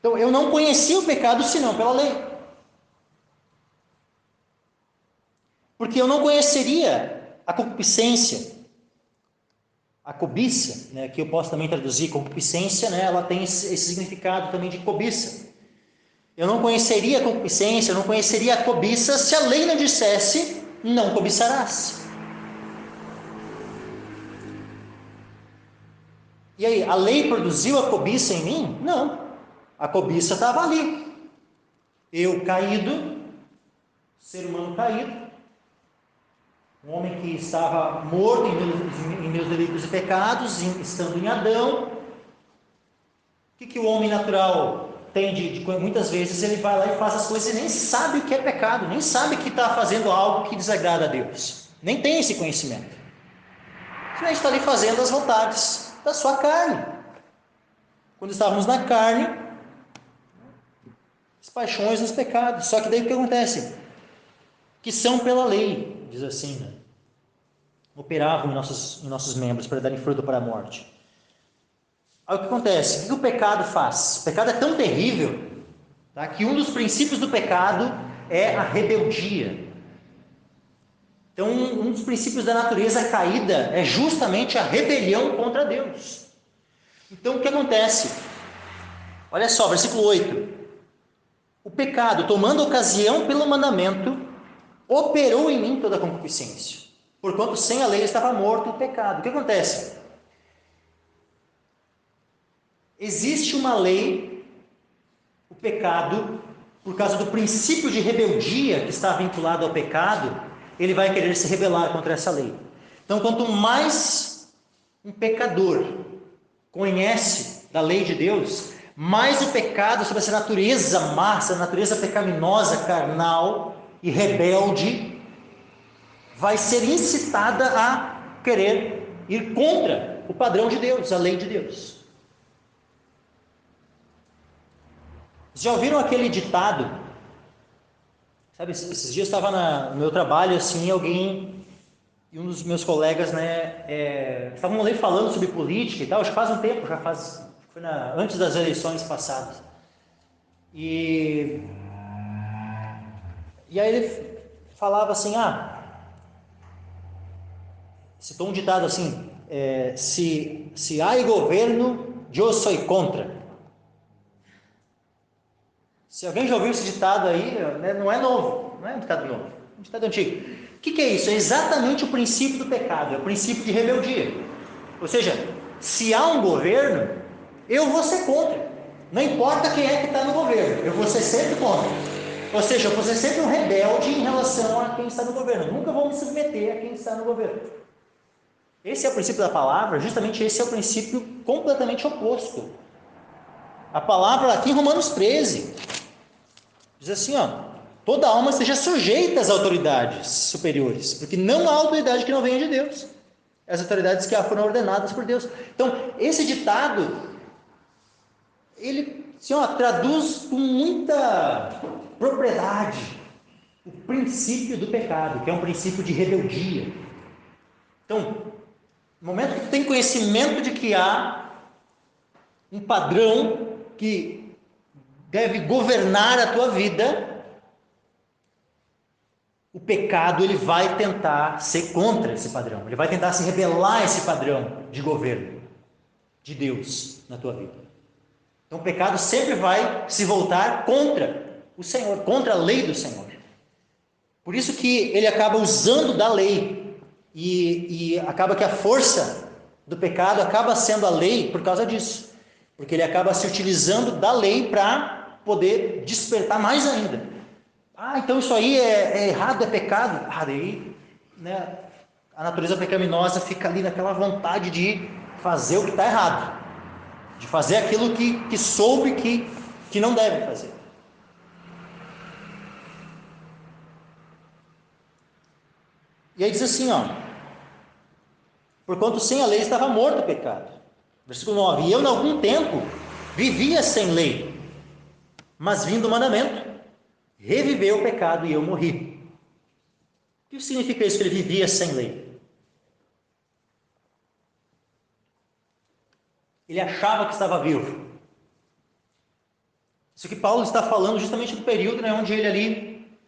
S1: Então, eu não conheci o pecado senão pela lei. Porque eu não conheceria a concupiscência, a cobiça, que eu posso também traduzir concupiscência, ela tem esse significado também de cobiça. Eu não conheceria a concupiscência, eu não conheceria a cobiça se a lei não dissesse, não cobiçarás. E aí, a lei produziu a cobiça em mim? Não. A cobiça estava ali. Eu caído, ser humano caído, um homem que estava morto em meus delitos e pecados, estando em Adão. O que o homem natural tem muitas vezes ele vai lá e faz as coisas e nem sabe o que é pecado, nem sabe que está fazendo algo que desagrada a Deus, nem tem esse conhecimento. A gente está ali fazendo as vontades da sua carne. Quando estávamos na carne, as paixões dos pecados. Só que daí o que acontece? Que são pela lei, diz assim, né? Operavam em nossos membros para darem fruto para a morte. Aí o que acontece? O que o pecado faz? O pecado é tão terrível, tá, que um dos princípios do pecado é a rebeldia. Então, um dos princípios da natureza caída é justamente a rebelião contra Deus. Então, o que acontece? Olha só, versículo 8. O pecado, tomando ocasião pelo mandamento, operou em mim toda a concupiscência. Porquanto sem a lei estava morto o pecado. O que acontece? Existe uma lei, o pecado, por causa do princípio de rebeldia que está vinculado ao pecado, ele vai querer se rebelar contra essa lei. Então, quanto mais um pecador conhece da lei de Deus, mais o pecado sobre essa natureza má, essa natureza pecaminosa, carnal e rebelde, vai ser incitada a querer ir contra o padrão de Deus, a lei de Deus. Já ouviram aquele ditado? Sabe, esses dias eu estava no meu trabalho, assim, e um dos meus colegas, né, estavam ali falando sobre política e tal, acho que faz um tempo, foi antes das eleições passadas. E aí ele falava assim, citou um ditado assim, se há governo, eu sou contra. Se alguém já ouviu esse ditado aí, né, não é novo, não é um ditado novo, é um ditado antigo. O que é isso? É exatamente o princípio do pecado, é o princípio de rebeldia. Ou seja, se há um governo, eu vou ser contra. Não importa quem é que está no governo, eu vou ser sempre contra. Ou seja, eu vou ser sempre um rebelde em relação a quem está no governo. Nunca vou me submeter a quem está no governo. Esse é o princípio da palavra, justamente esse é o princípio completamente oposto. A palavra aqui em Romanos 13 diz assim, toda alma esteja sujeita às autoridades superiores, porque não há autoridade que não venha de Deus. As autoridades que foram ordenadas por Deus. Então, esse ditado, ele assim, traduz com muita propriedade o princípio do pecado, que é um princípio de rebeldia. Então, no momento que tu tem conhecimento de que há um padrão que deve governar a tua vida, o pecado ele vai tentar ser contra esse padrão, ele vai tentar se rebelar a esse padrão de governo de Deus na tua vida. Então o pecado sempre vai se voltar contra o Senhor, contra a lei do Senhor. Por isso que ele acaba usando da lei e acaba que a força do pecado acaba sendo a lei por causa disso, porque ele acaba se utilizando da lei para poder despertar mais ainda. Então isso aí é errado, é pecado. Daí, né, a natureza pecaminosa fica ali naquela vontade de fazer o que está errado, de fazer aquilo que soube que não deve fazer. E aí diz assim, porquanto sem a lei estava morto o pecado. Versículo 9, e eu, em algum tempo, vivia sem lei, mas vindo o mandamento, reviveu o pecado e eu morri. O que significa isso, que ele vivia sem lei? Ele achava que estava vivo. Isso que Paulo está falando justamente do período, né, onde ele ali,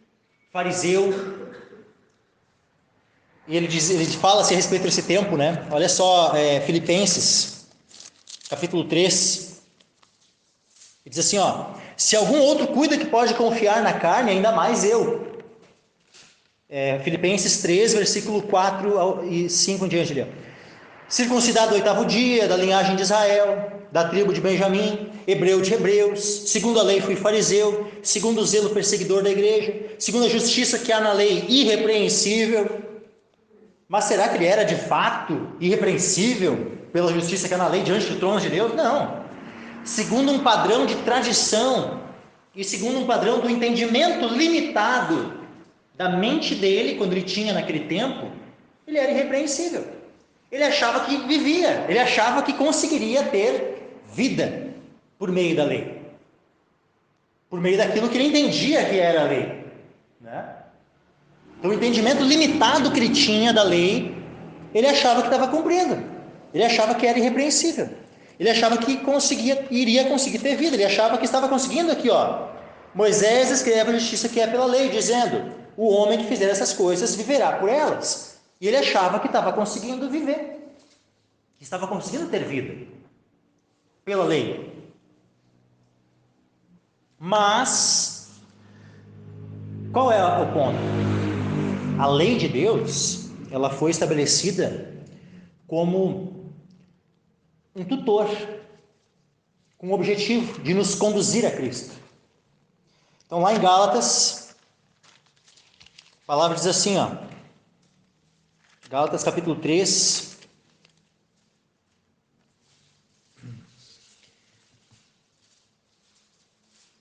S1: fariseu, e ele fala assim, a respeito desse tempo, né? Olha só, Filipenses, capítulo 3, ele diz assim, se algum outro cuida que pode confiar na carne, ainda mais eu. Filipenses 3, versículo 4 e 5 em diante ali. circuncidado no 8º dia, da linhagem de Israel, da tribo de Benjamim, hebreu de hebreus, segundo a lei fui fariseu, segundo o zelo perseguidor da igreja, segundo a justiça que há na lei, irrepreensível. Mas será que ele era de fato irrepreensível pela justiça que há na lei diante do trono de Deus? Não. Segundo um padrão de tradição e segundo um padrão do entendimento limitado da mente dele, quando ele tinha naquele tempo, ele era irrepreensível. Ele achava que vivia, ele achava que conseguiria ter vida por meio da lei, por meio daquilo que ele entendia que era a lei, né? Então, o entendimento limitado que ele tinha da lei, ele achava que estava cumprindo, ele achava que era irrepreensível, ele achava que iria conseguir ter vida, ele achava que estava conseguindo aqui, Moisés escreve a justiça que é pela lei, dizendo: o homem que fizer essas coisas viverá por elas. E ele achava que estava conseguindo viver, que estava conseguindo ter vida pela lei. Mas qual é o ponto? A lei de Deus, ela foi estabelecida como um tutor, com o objetivo de nos conduzir a Cristo. Então, lá em Gálatas, a palavra diz assim, Gálatas capítulo 3,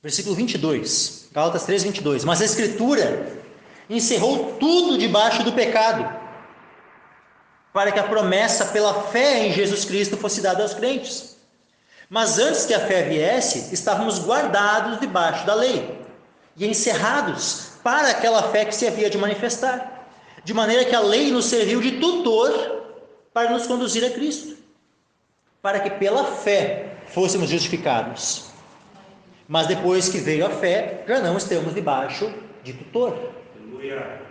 S1: versículo 22, Gálatas 3, 22. Mas a Escritura encerrou tudo debaixo do pecado, para que a promessa pela fé em Jesus Cristo fosse dada aos crentes. Mas antes que a fé viesse, estávamos guardados debaixo da lei, e encerrados para aquela fé que se havia de manifestar, de maneira que a lei nos serviu de tutor para nos conduzir a Cristo, para que pela fé fôssemos justificados. Mas depois que veio a fé, já não estamos debaixo de tutor.
S2: Aleluia.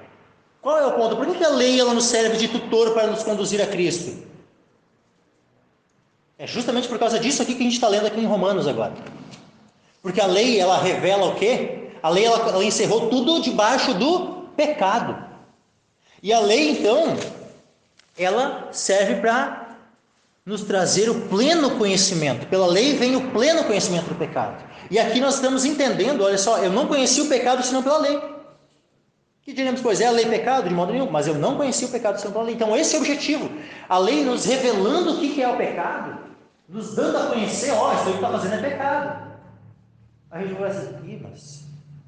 S1: Qual é o ponto? Por que a lei ela nos serve de tutor para nos conduzir a Cristo? É justamente por causa disso aqui que a gente está lendo aqui em Romanos agora. Porque a lei, ela revela o quê? A lei, ela encerrou tudo debaixo do pecado. E a lei, então, ela serve para nos trazer o pleno conhecimento. Pela lei vem o pleno conhecimento do pecado. E aqui nós estamos entendendo, olha só, eu não conheci o pecado senão pela lei. Que diremos, pois é a lei pecado? De modo nenhum, mas eu não conheci o pecado senão pela lei. Então esse é o objetivo. A lei nos revelando o que é o pecado, nos dando a conhecer, isso aí que está fazendo é pecado. Aí a gente vai assim,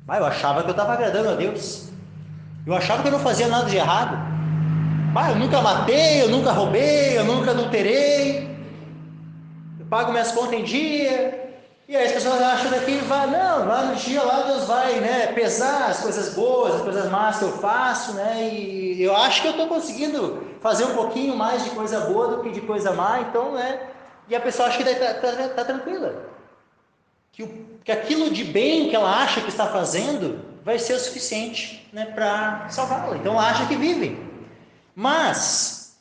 S1: mas eu achava que eu estava agradando a Deus. Eu achava que eu não fazia nada de errado. Eu nunca matei, eu nunca roubei, eu nunca adulterei. Eu pago minhas contas em dia. E aí as pessoas acham que lá no dia lá Deus vai, pesar as coisas boas, as coisas más que eu faço, e eu acho que eu estou conseguindo fazer um pouquinho mais de coisa boa do que de coisa má, então, e a pessoa acha que está tranquila, que aquilo de bem que ela acha que está fazendo vai ser o suficiente, para salvá-la, então ela acha que vive. Mas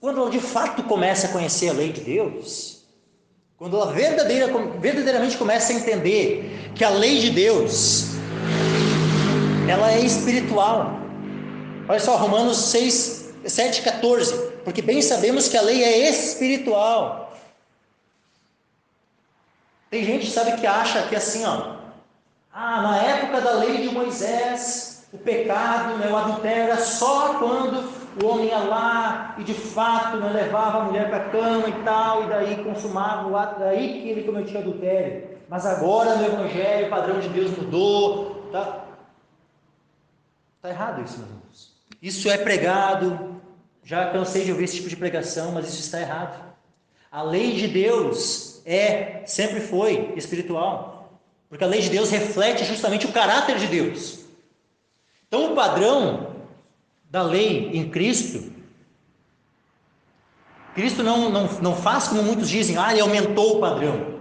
S1: quando ela de fato começa a conhecer a lei de Deus, quando ela verdadeiramente começa a entender que a lei de Deus, ela é espiritual. Olha só, Romanos 6, 7, 14. Porque bem sabemos que a lei é espiritual. Tem gente, que acha que assim, na época da lei de Moisés, o pecado, o adultério era só quando o homem ia lá e de fato levava a mulher para a cama e tal, e daí consumava o ato, daí que ele cometia adultério. Mas agora no Evangelho o padrão de Deus mudou. Está errado isso, meus irmãos. Isso é pregado, já cansei de ouvir esse tipo de pregação, mas isso está errado. A lei de Deus sempre foi espiritual, porque a lei de Deus reflete justamente o caráter de Deus. Então o padrão da lei em Cristo não faz como muitos dizem, ele aumentou o padrão.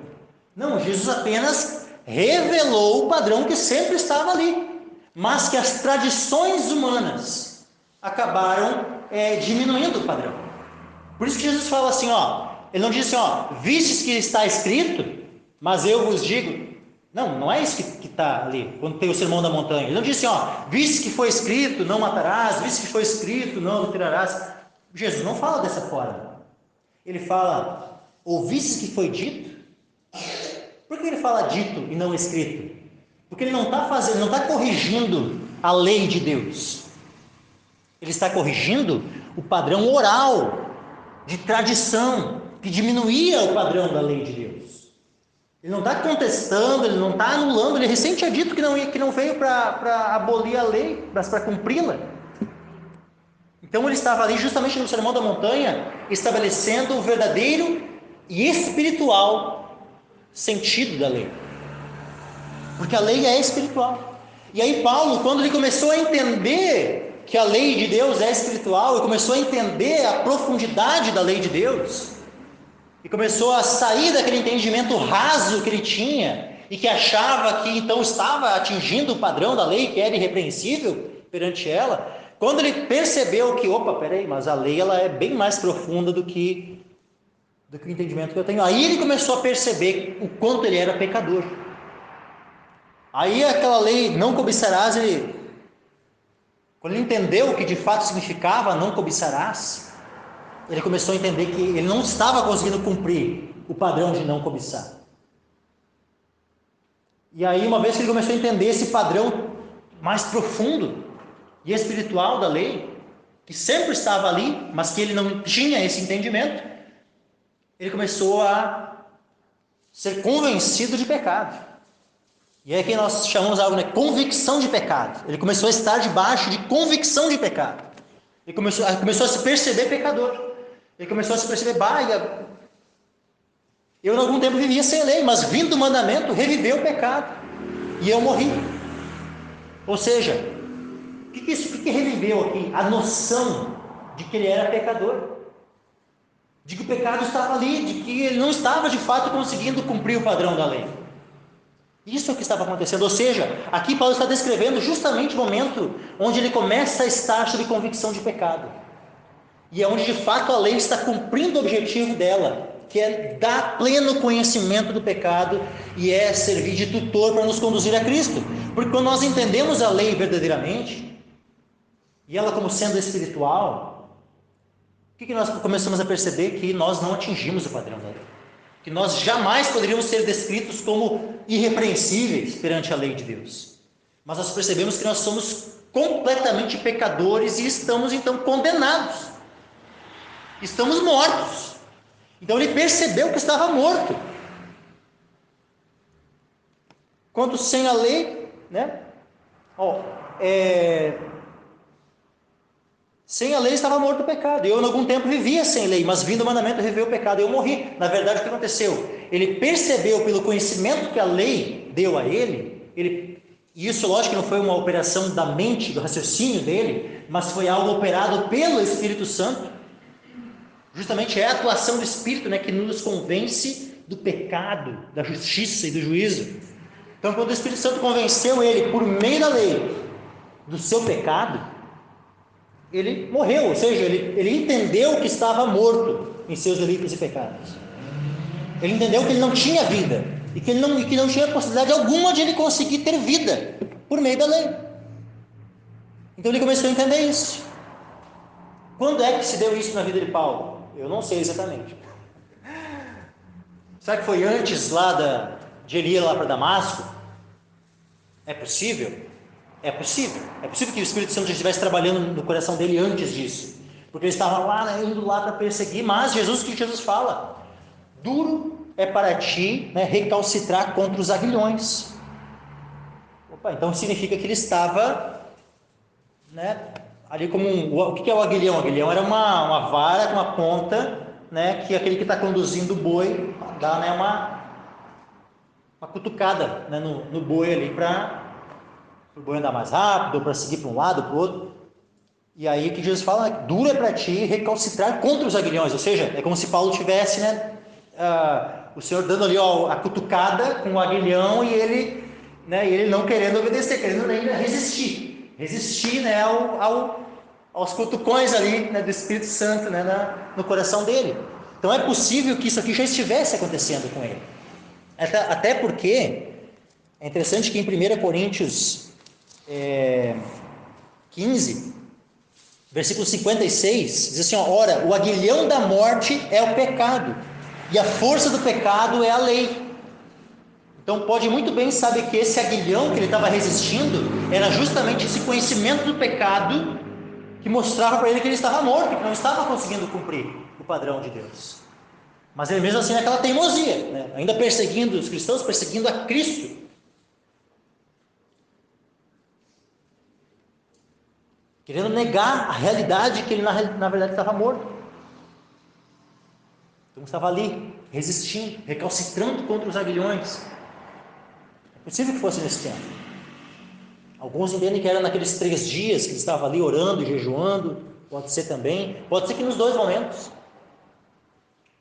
S1: Não, Jesus apenas revelou o padrão que sempre estava ali, mas que as tradições humanas acabaram diminuindo o padrão. Por isso que Jesus fala assim, ele não diz assim, vistes que está escrito, mas eu vos digo. Não é isso que está ali, quando tem o sermão da montanha. Ele não diz assim, viste que foi escrito, não matarás, viste que foi escrito, não adulterarás. Jesus não fala dessa forma. ele fala, ouvistes que foi dito? Por que ele fala dito e não escrito? Porque ele não está corrigindo a lei de Deus. Ele está corrigindo o padrão oral, de tradição, que diminuía o padrão da lei de Deus. Ele não está contestando, ele não está anulando, ele recém tinha dito que não veio para abolir a lei, mas para cumpri-la. Então ele estava ali justamente no Sermão da Montanha, estabelecendo o verdadeiro e espiritual sentido da lei. Porque a lei é espiritual. E aí Paulo, quando ele começou a entender que a lei de Deus é espiritual, e começou a entender a profundidade da lei de Deus, e começou a sair daquele entendimento raso que ele tinha, e que achava que então estava atingindo o padrão da lei, que era irrepreensível perante ela, quando ele percebeu que, mas a lei ela é bem mais profunda do que o entendimento que eu tenho. Aí ele começou a perceber o quanto ele era pecador. Aí aquela lei, não cobiçarás, quando ele entendeu o que de fato significava não cobiçarás, ele começou a entender que ele não estava conseguindo cumprir o padrão de não cobiçar. E aí, uma vez que ele começou a entender esse padrão mais profundo e espiritual da lei, que sempre estava ali, mas que ele não tinha esse entendimento, ele começou a ser convencido de pecado. E é que nós chamamos algo, convicção de pecado. Ele começou a estar debaixo de convicção de pecado. Ele começou a se perceber pecador. Ele começou a se perceber, eu em algum tempo vivia sem lei, mas vindo do mandamento, reviveu o pecado. E eu morri. Ou seja, o que reviveu aqui? A noção de que ele era pecador. De que o pecado estava ali, de que ele não estava de fato conseguindo cumprir o padrão da lei. Isso é o que estava acontecendo. Ou seja, aqui Paulo está descrevendo justamente o momento onde ele começa a estar sob convicção de pecado. E é onde de fato a lei está cumprindo o objetivo dela, que é dar pleno conhecimento do pecado e é servir de tutor para nos conduzir a Cristo. Porque quando nós entendemos a lei verdadeiramente, e ela como sendo espiritual, o que nós começamos a perceber? Que nós não atingimos o padrão da lei. Que nós jamais poderíamos ser descritos como irrepreensíveis perante a lei de Deus. Mas nós percebemos que nós somos completamente pecadores e estamos então condenados. Estamos mortos. Então ele percebeu que estava morto. Quanto sem a lei, sem a lei estava morto o pecado. Eu, em algum tempo, vivia sem lei, mas vindo o mandamento, reviveu o pecado. Eu morri. Na verdade, o que aconteceu? Ele percebeu, pelo conhecimento que a lei deu a ele, e isso, lógico, que não foi uma operação da mente, do raciocínio dele, mas foi algo operado pelo Espírito Santo. Justamente é a atuação do Espírito, que nos convence do pecado, da justiça e do juízo. Então, quando o Espírito Santo convenceu ele, por meio da lei, do seu pecado, ele morreu, ou seja, ele entendeu que estava morto em seus delitos e pecados. Ele entendeu que ele não tinha vida e que não tinha possibilidade alguma de ele conseguir ter vida por meio da lei. Então ele começou a entender isso. Quando é que se deu isso na vida de Paulo? Eu não sei exatamente. Será que foi antes de ele ir lá para Damasco? É possível? É possível. É possível que o Espírito Santo já estivesse trabalhando no coração dele antes disso. Porque ele estava lá, indo lá para perseguir. Mas o que Jesus fala? Duro é para ti, recalcitrar contra os aguilhões. Então significa que ele estava, ali como o que é o aguilhão? O aguilhão era uma vara com uma ponta, que aquele que está conduzindo o boi dá, uma cutucada, no boi ali para o boi andar mais rápido, ou para seguir para um lado, para o outro. E aí o que Jesus fala? Duro é para ti recalcitrar contra os aguilhões. Ou seja, é como se Paulo tivesse, o Senhor dando ali a cutucada com o aguilhão e ele não querendo obedecer, querendo ainda resistir, aos cutucões ali, do Espírito Santo, no coração dele. Então é possível que isso aqui já estivesse acontecendo com ele. Até porque é interessante que em 1 Coríntios 15, Versículo 56 diz assim: ó, ora, o aguilhão da morte é o pecado, e a força do pecado é a lei. Então pode muito bem saber que esse aguilhão que ele estava resistindo era justamente esse conhecimento do pecado que mostrava para ele que ele estava morto, que não estava conseguindo cumprir o padrão de Deus. Mas ele mesmo assim naquela teimosia, né? Ainda perseguindo os cristãos, perseguindo a Cristo. Querendo negar a realidade que ele na verdade estava morto. Então estava ali, resistindo, recalcitrando contra os aguilhões. É possível que fosse nesse tempo. Alguns entendem que era naqueles 3 dias que ele estava ali orando e jejuando. Pode ser também. Pode ser que nos 2 momentos.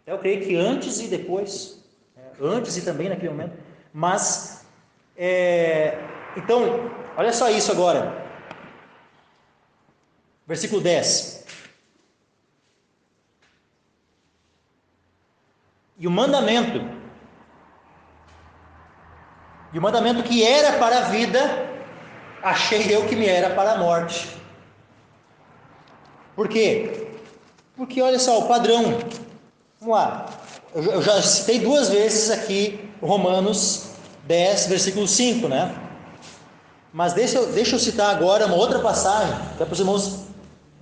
S1: Eu creio que antes e depois. Antes e também naquele momento. Mas, então, olha só isso agora. Versículo 10. E o mandamento que era para a vida, achei eu que me era para a morte. Por quê? Porque olha só, o padrão. Vamos lá. Eu já citei 2 vezes aqui Romanos 10, versículo 5, né? Mas deixa eu citar agora uma outra passagem, que é para os irmãos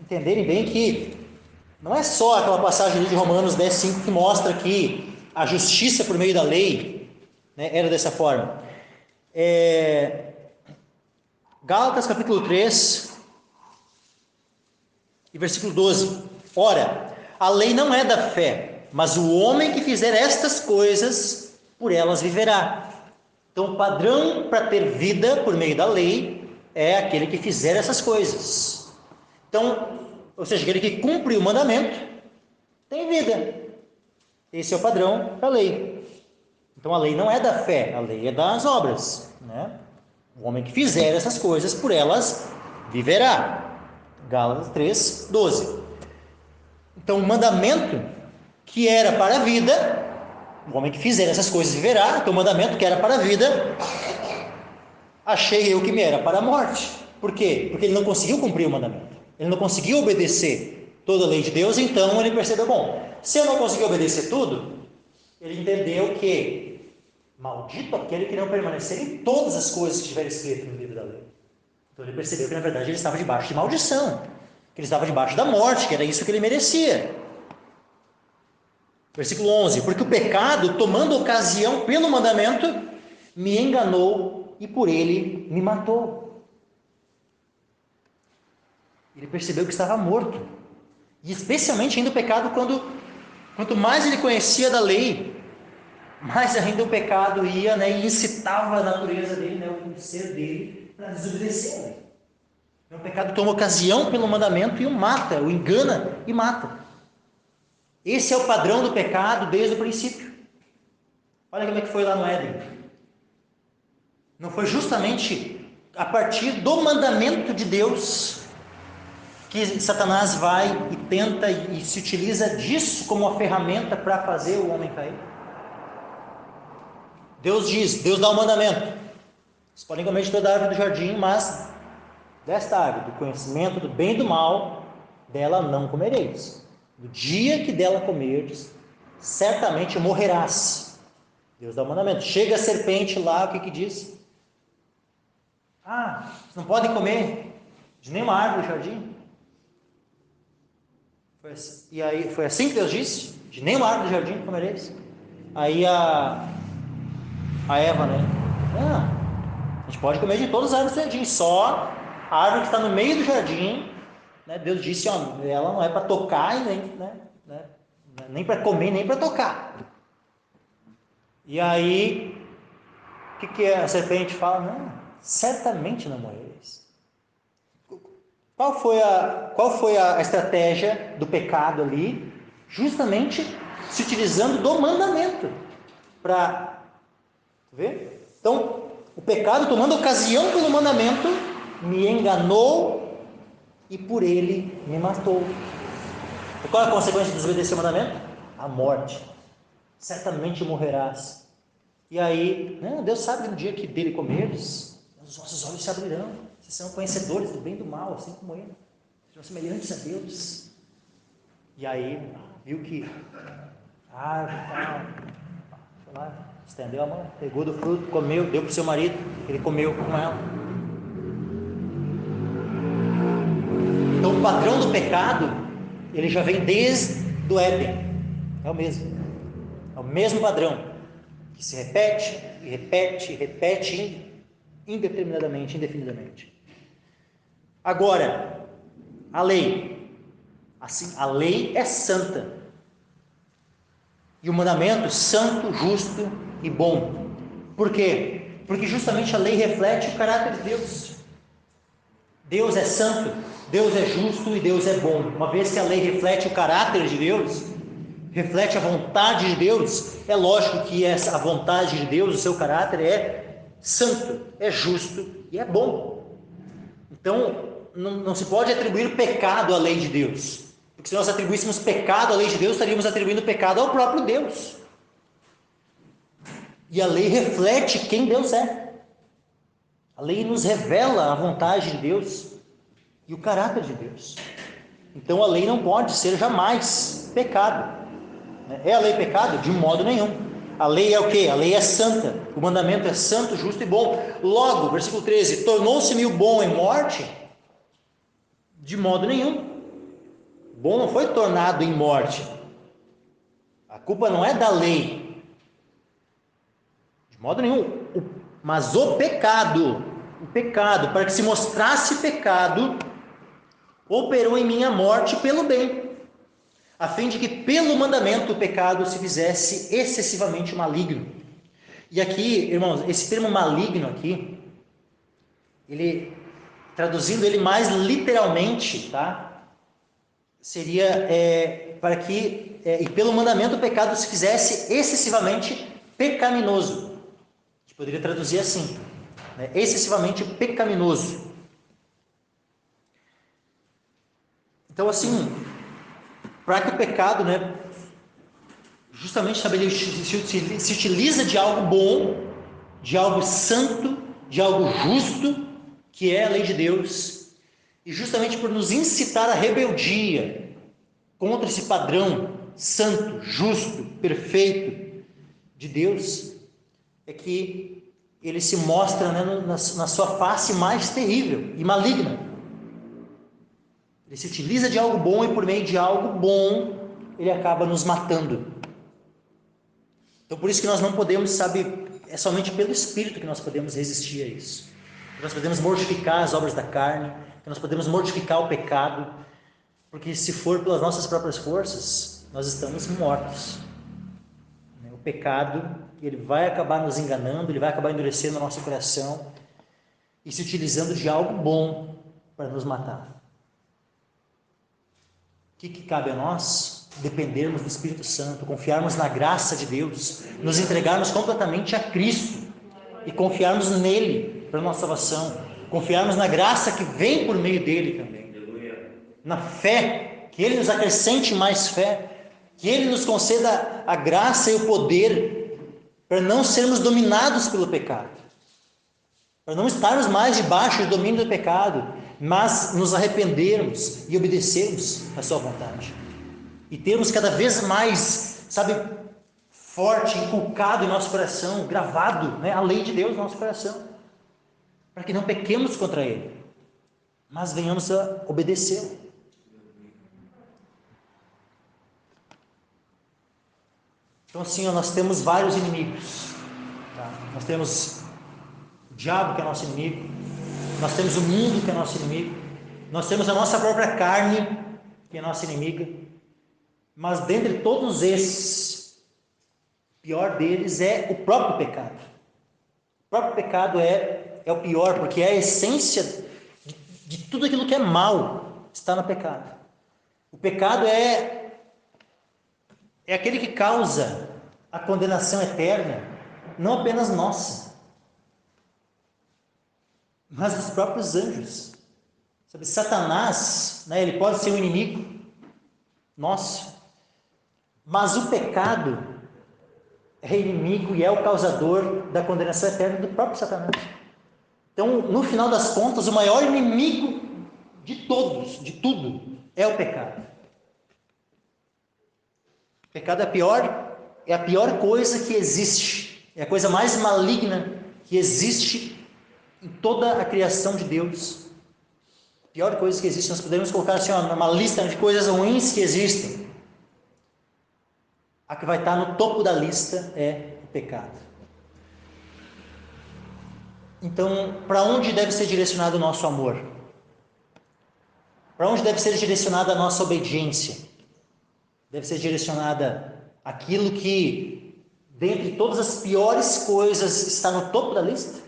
S1: entenderem bem que não é só aquela passagem de Romanos 10, 5 que mostra que a justiça por meio da lei, né, era dessa forma. Gálatas capítulo 3 e versículo 12. Ora, a lei não é da fé, mas o homem que fizer estas coisas, por elas viverá. Então o padrão para ter vida por meio da lei é aquele que fizer essas coisas. Então, ou seja, aquele que cumpre o mandamento tem vida. Esse é o padrão da lei. Então a lei não é da fé, a lei é das obras, né? O homem que fizer essas coisas, por elas viverá. Gálatas 3, 12. Então o mandamento que era para a vida, o homem que fizer essas coisas viverá. Então o mandamento que era para a vida, achei eu que me era para a morte. Por quê? Porque ele não conseguiu cumprir o mandamento. Ele não conseguiu obedecer toda a lei de Deus, então ele percebeu, bom, se eu não conseguir obedecer tudo, ele entendeu que maldito aquele que não permanecer em todas as coisas que estiver escrito no livro da lei. Então ele percebeu que na verdade ele estava debaixo de maldição, que ele estava debaixo da morte, que era isso que ele merecia. Versículo 11: porque o pecado, tomando ocasião pelo mandamento, me enganou e por ele me matou. Ele percebeu que estava morto. E especialmente ainda o pecado, quanto mais ele conhecia da lei, mais ainda o pecado ia, né, e incitava a natureza dele, né, o ser dele, para desobedecer a lei. Então, o pecado toma ocasião pelo mandamento e o mata, o engana e mata. Esse é o padrão do pecado desde o princípio. Olha como é que foi lá no Éden. Não foi justamente a partir do mandamento de Deus que Satanás vai e tenta e se utiliza disso como uma ferramenta para fazer o homem cair? Deus dá o mandamento: vocês podem comer de toda a árvore do jardim, mas desta árvore, do conhecimento do bem e do mal, dela não comereis. No dia que dela comerdes, certamente morrerás. Deus dá o mandamento. Chega a serpente lá, o que diz? Vocês não podem comer de nenhuma árvore do jardim. E aí, foi assim que Deus disse: de nenhuma árvore do jardim comereis. Aí a Eva, né? A gente pode comer de todas as árvores do jardim, só a árvore que está no meio do jardim, né? Deus disse, ela não é para tocar e nem para comer, nem para tocar. E aí, o que a serpente fala? Não, certamente não morrereis. Qual foi a estratégia do pecado ali? Justamente se utilizando do mandamento para ver. Então, o pecado, tomando ocasião pelo mandamento, me enganou e por ele me matou. E qual é a consequência de desobedecer o mandamento? A morte. Certamente morrerás. E aí, Deus sabe que no dia que dele comeres, os vossos olhos se abrirão. Vocês são conhecedores do bem e do mal, assim como ele. Sejam semelhantes a Deus. E aí, viu que foi lá, estendeu a mão, pegou do fruto, comeu, deu para o seu marido, ele comeu com ela. Então o padrão do pecado, ele já vem desde o Éden. É o mesmo padrão, que se repete, e repete, e repete, indeterminadamente, indefinidamente. Agora, a lei. Assim, a lei é santa. E o mandamento, santo, justo e bom. Por quê? Porque justamente a lei reflete o caráter de Deus. Deus é santo, Deus é justo e Deus é bom. Uma vez que a lei reflete o caráter de Deus, reflete a vontade de Deus, é lógico que a vontade de Deus, o seu caráter é santo, é justo e é bom. Então, não se pode atribuir pecado à lei de Deus, porque se nós atribuíssemos pecado à lei de Deus, estaríamos atribuindo pecado ao próprio Deus. E a lei reflete quem Deus é. A lei nos revela a vontade de Deus e o caráter de Deus. Então a lei não pode ser jamais pecado. É a lei pecado? De modo nenhum. A lei é o quê? A lei é santa. O mandamento é santo, justo e bom. Logo, versículo 13: tornou-se-me o bom em morte? De modo nenhum. O bom não foi tornado em morte. A culpa não é da lei. De modo nenhum. Mas o pecado, para que se mostrasse pecado, operou em mim a morte pelo bem, a fim de que pelo mandamento o pecado se fizesse excessivamente maligno. E aqui, irmãos, esse termo maligno aqui, ele, traduzindo ele mais literalmente, tá? Seria para que, e pelo mandamento o pecado se fizesse excessivamente pecaminoso. A gente poderia traduzir assim, né? Excessivamente pecaminoso. Então, assim, para que o pecado, né, justamente se utiliza de algo bom, de algo santo, de algo justo, que é a lei de Deus, e justamente por nos incitar à rebeldia contra esse padrão santo, justo, perfeito de Deus, é que ele se mostra, né, na sua face mais terrível e maligna. Ele se utiliza de algo bom e por meio de algo bom ele acaba nos matando. Então por isso que nós não podemos, é somente pelo Espírito que nós podemos resistir a isso. Que nós podemos mortificar as obras da carne, que nós podemos mortificar o pecado, porque se for pelas nossas próprias forças, nós estamos mortos. O pecado, ele vai acabar nos enganando, ele vai acabar endurecendo o nosso coração e se utilizando de algo bom para nos matar. O que cabe a nós? Dependermos do Espírito Santo, confiarmos na graça de Deus, nos entregarmos completamente a Cristo e confiarmos nele para a nossa salvação, confiarmos na graça que vem por meio dele também, na fé, que ele nos acrescente mais fé, que ele nos conceda a graça e o poder para não sermos dominados pelo pecado, para não estarmos mais debaixo do domínio do pecado, mas nos arrependermos e obedecermos à sua vontade. E termos cada vez mais, forte, inculcado em nosso coração, gravado, né, a lei de Deus no nosso coração, para que não pequemos contra ele, mas venhamos a obedecê-lo. Então assim, nós temos vários inimigos, tá? Nós temos o diabo, que é nosso inimigo, nós temos o mundo, que é nosso inimigo, nós temos a nossa própria carne, que é nossa inimiga, mas dentre todos esses, o pior deles é o próprio pecado. O próprio pecado é o pior, porque é a essência de tudo aquilo que é mal, está no pecado. O pecado é aquele que causa a condenação eterna, não apenas nossa, mas dos próprios anjos. Satanás, né, ele pode ser um inimigo nosso, mas o pecado é inimigo e é o causador da condenação eterna do próprio Satanás. Então, no final das contas, o maior inimigo de todos, de tudo, é o pecado. O pecado é a pior coisa que existe, é a coisa mais maligna que existe em toda a criação de Deus. A pior coisa que existe, nós podemos colocar assim, uma lista de coisas ruins que existem. A que vai estar no topo da lista é o pecado. Então, para onde deve ser direcionado o nosso amor? Para onde deve ser direcionada a nossa obediência? Deve ser direcionada aquilo que, dentre todas as piores coisas, está no topo da lista?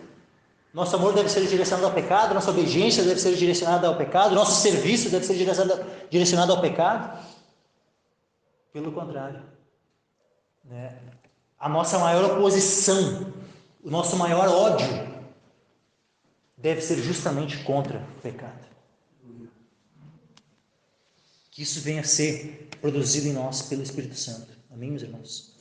S1: Nosso amor deve ser direcionado ao pecado, nossa obediência deve ser direcionada ao pecado, nosso serviço deve ser direcionado ao pecado? Pelo contrário, né? A nossa maior oposição, o nosso maior ódio deve ser justamente contra o pecado. Que isso venha a ser produzido em nós pelo Espírito Santo. Amém, meus irmãos?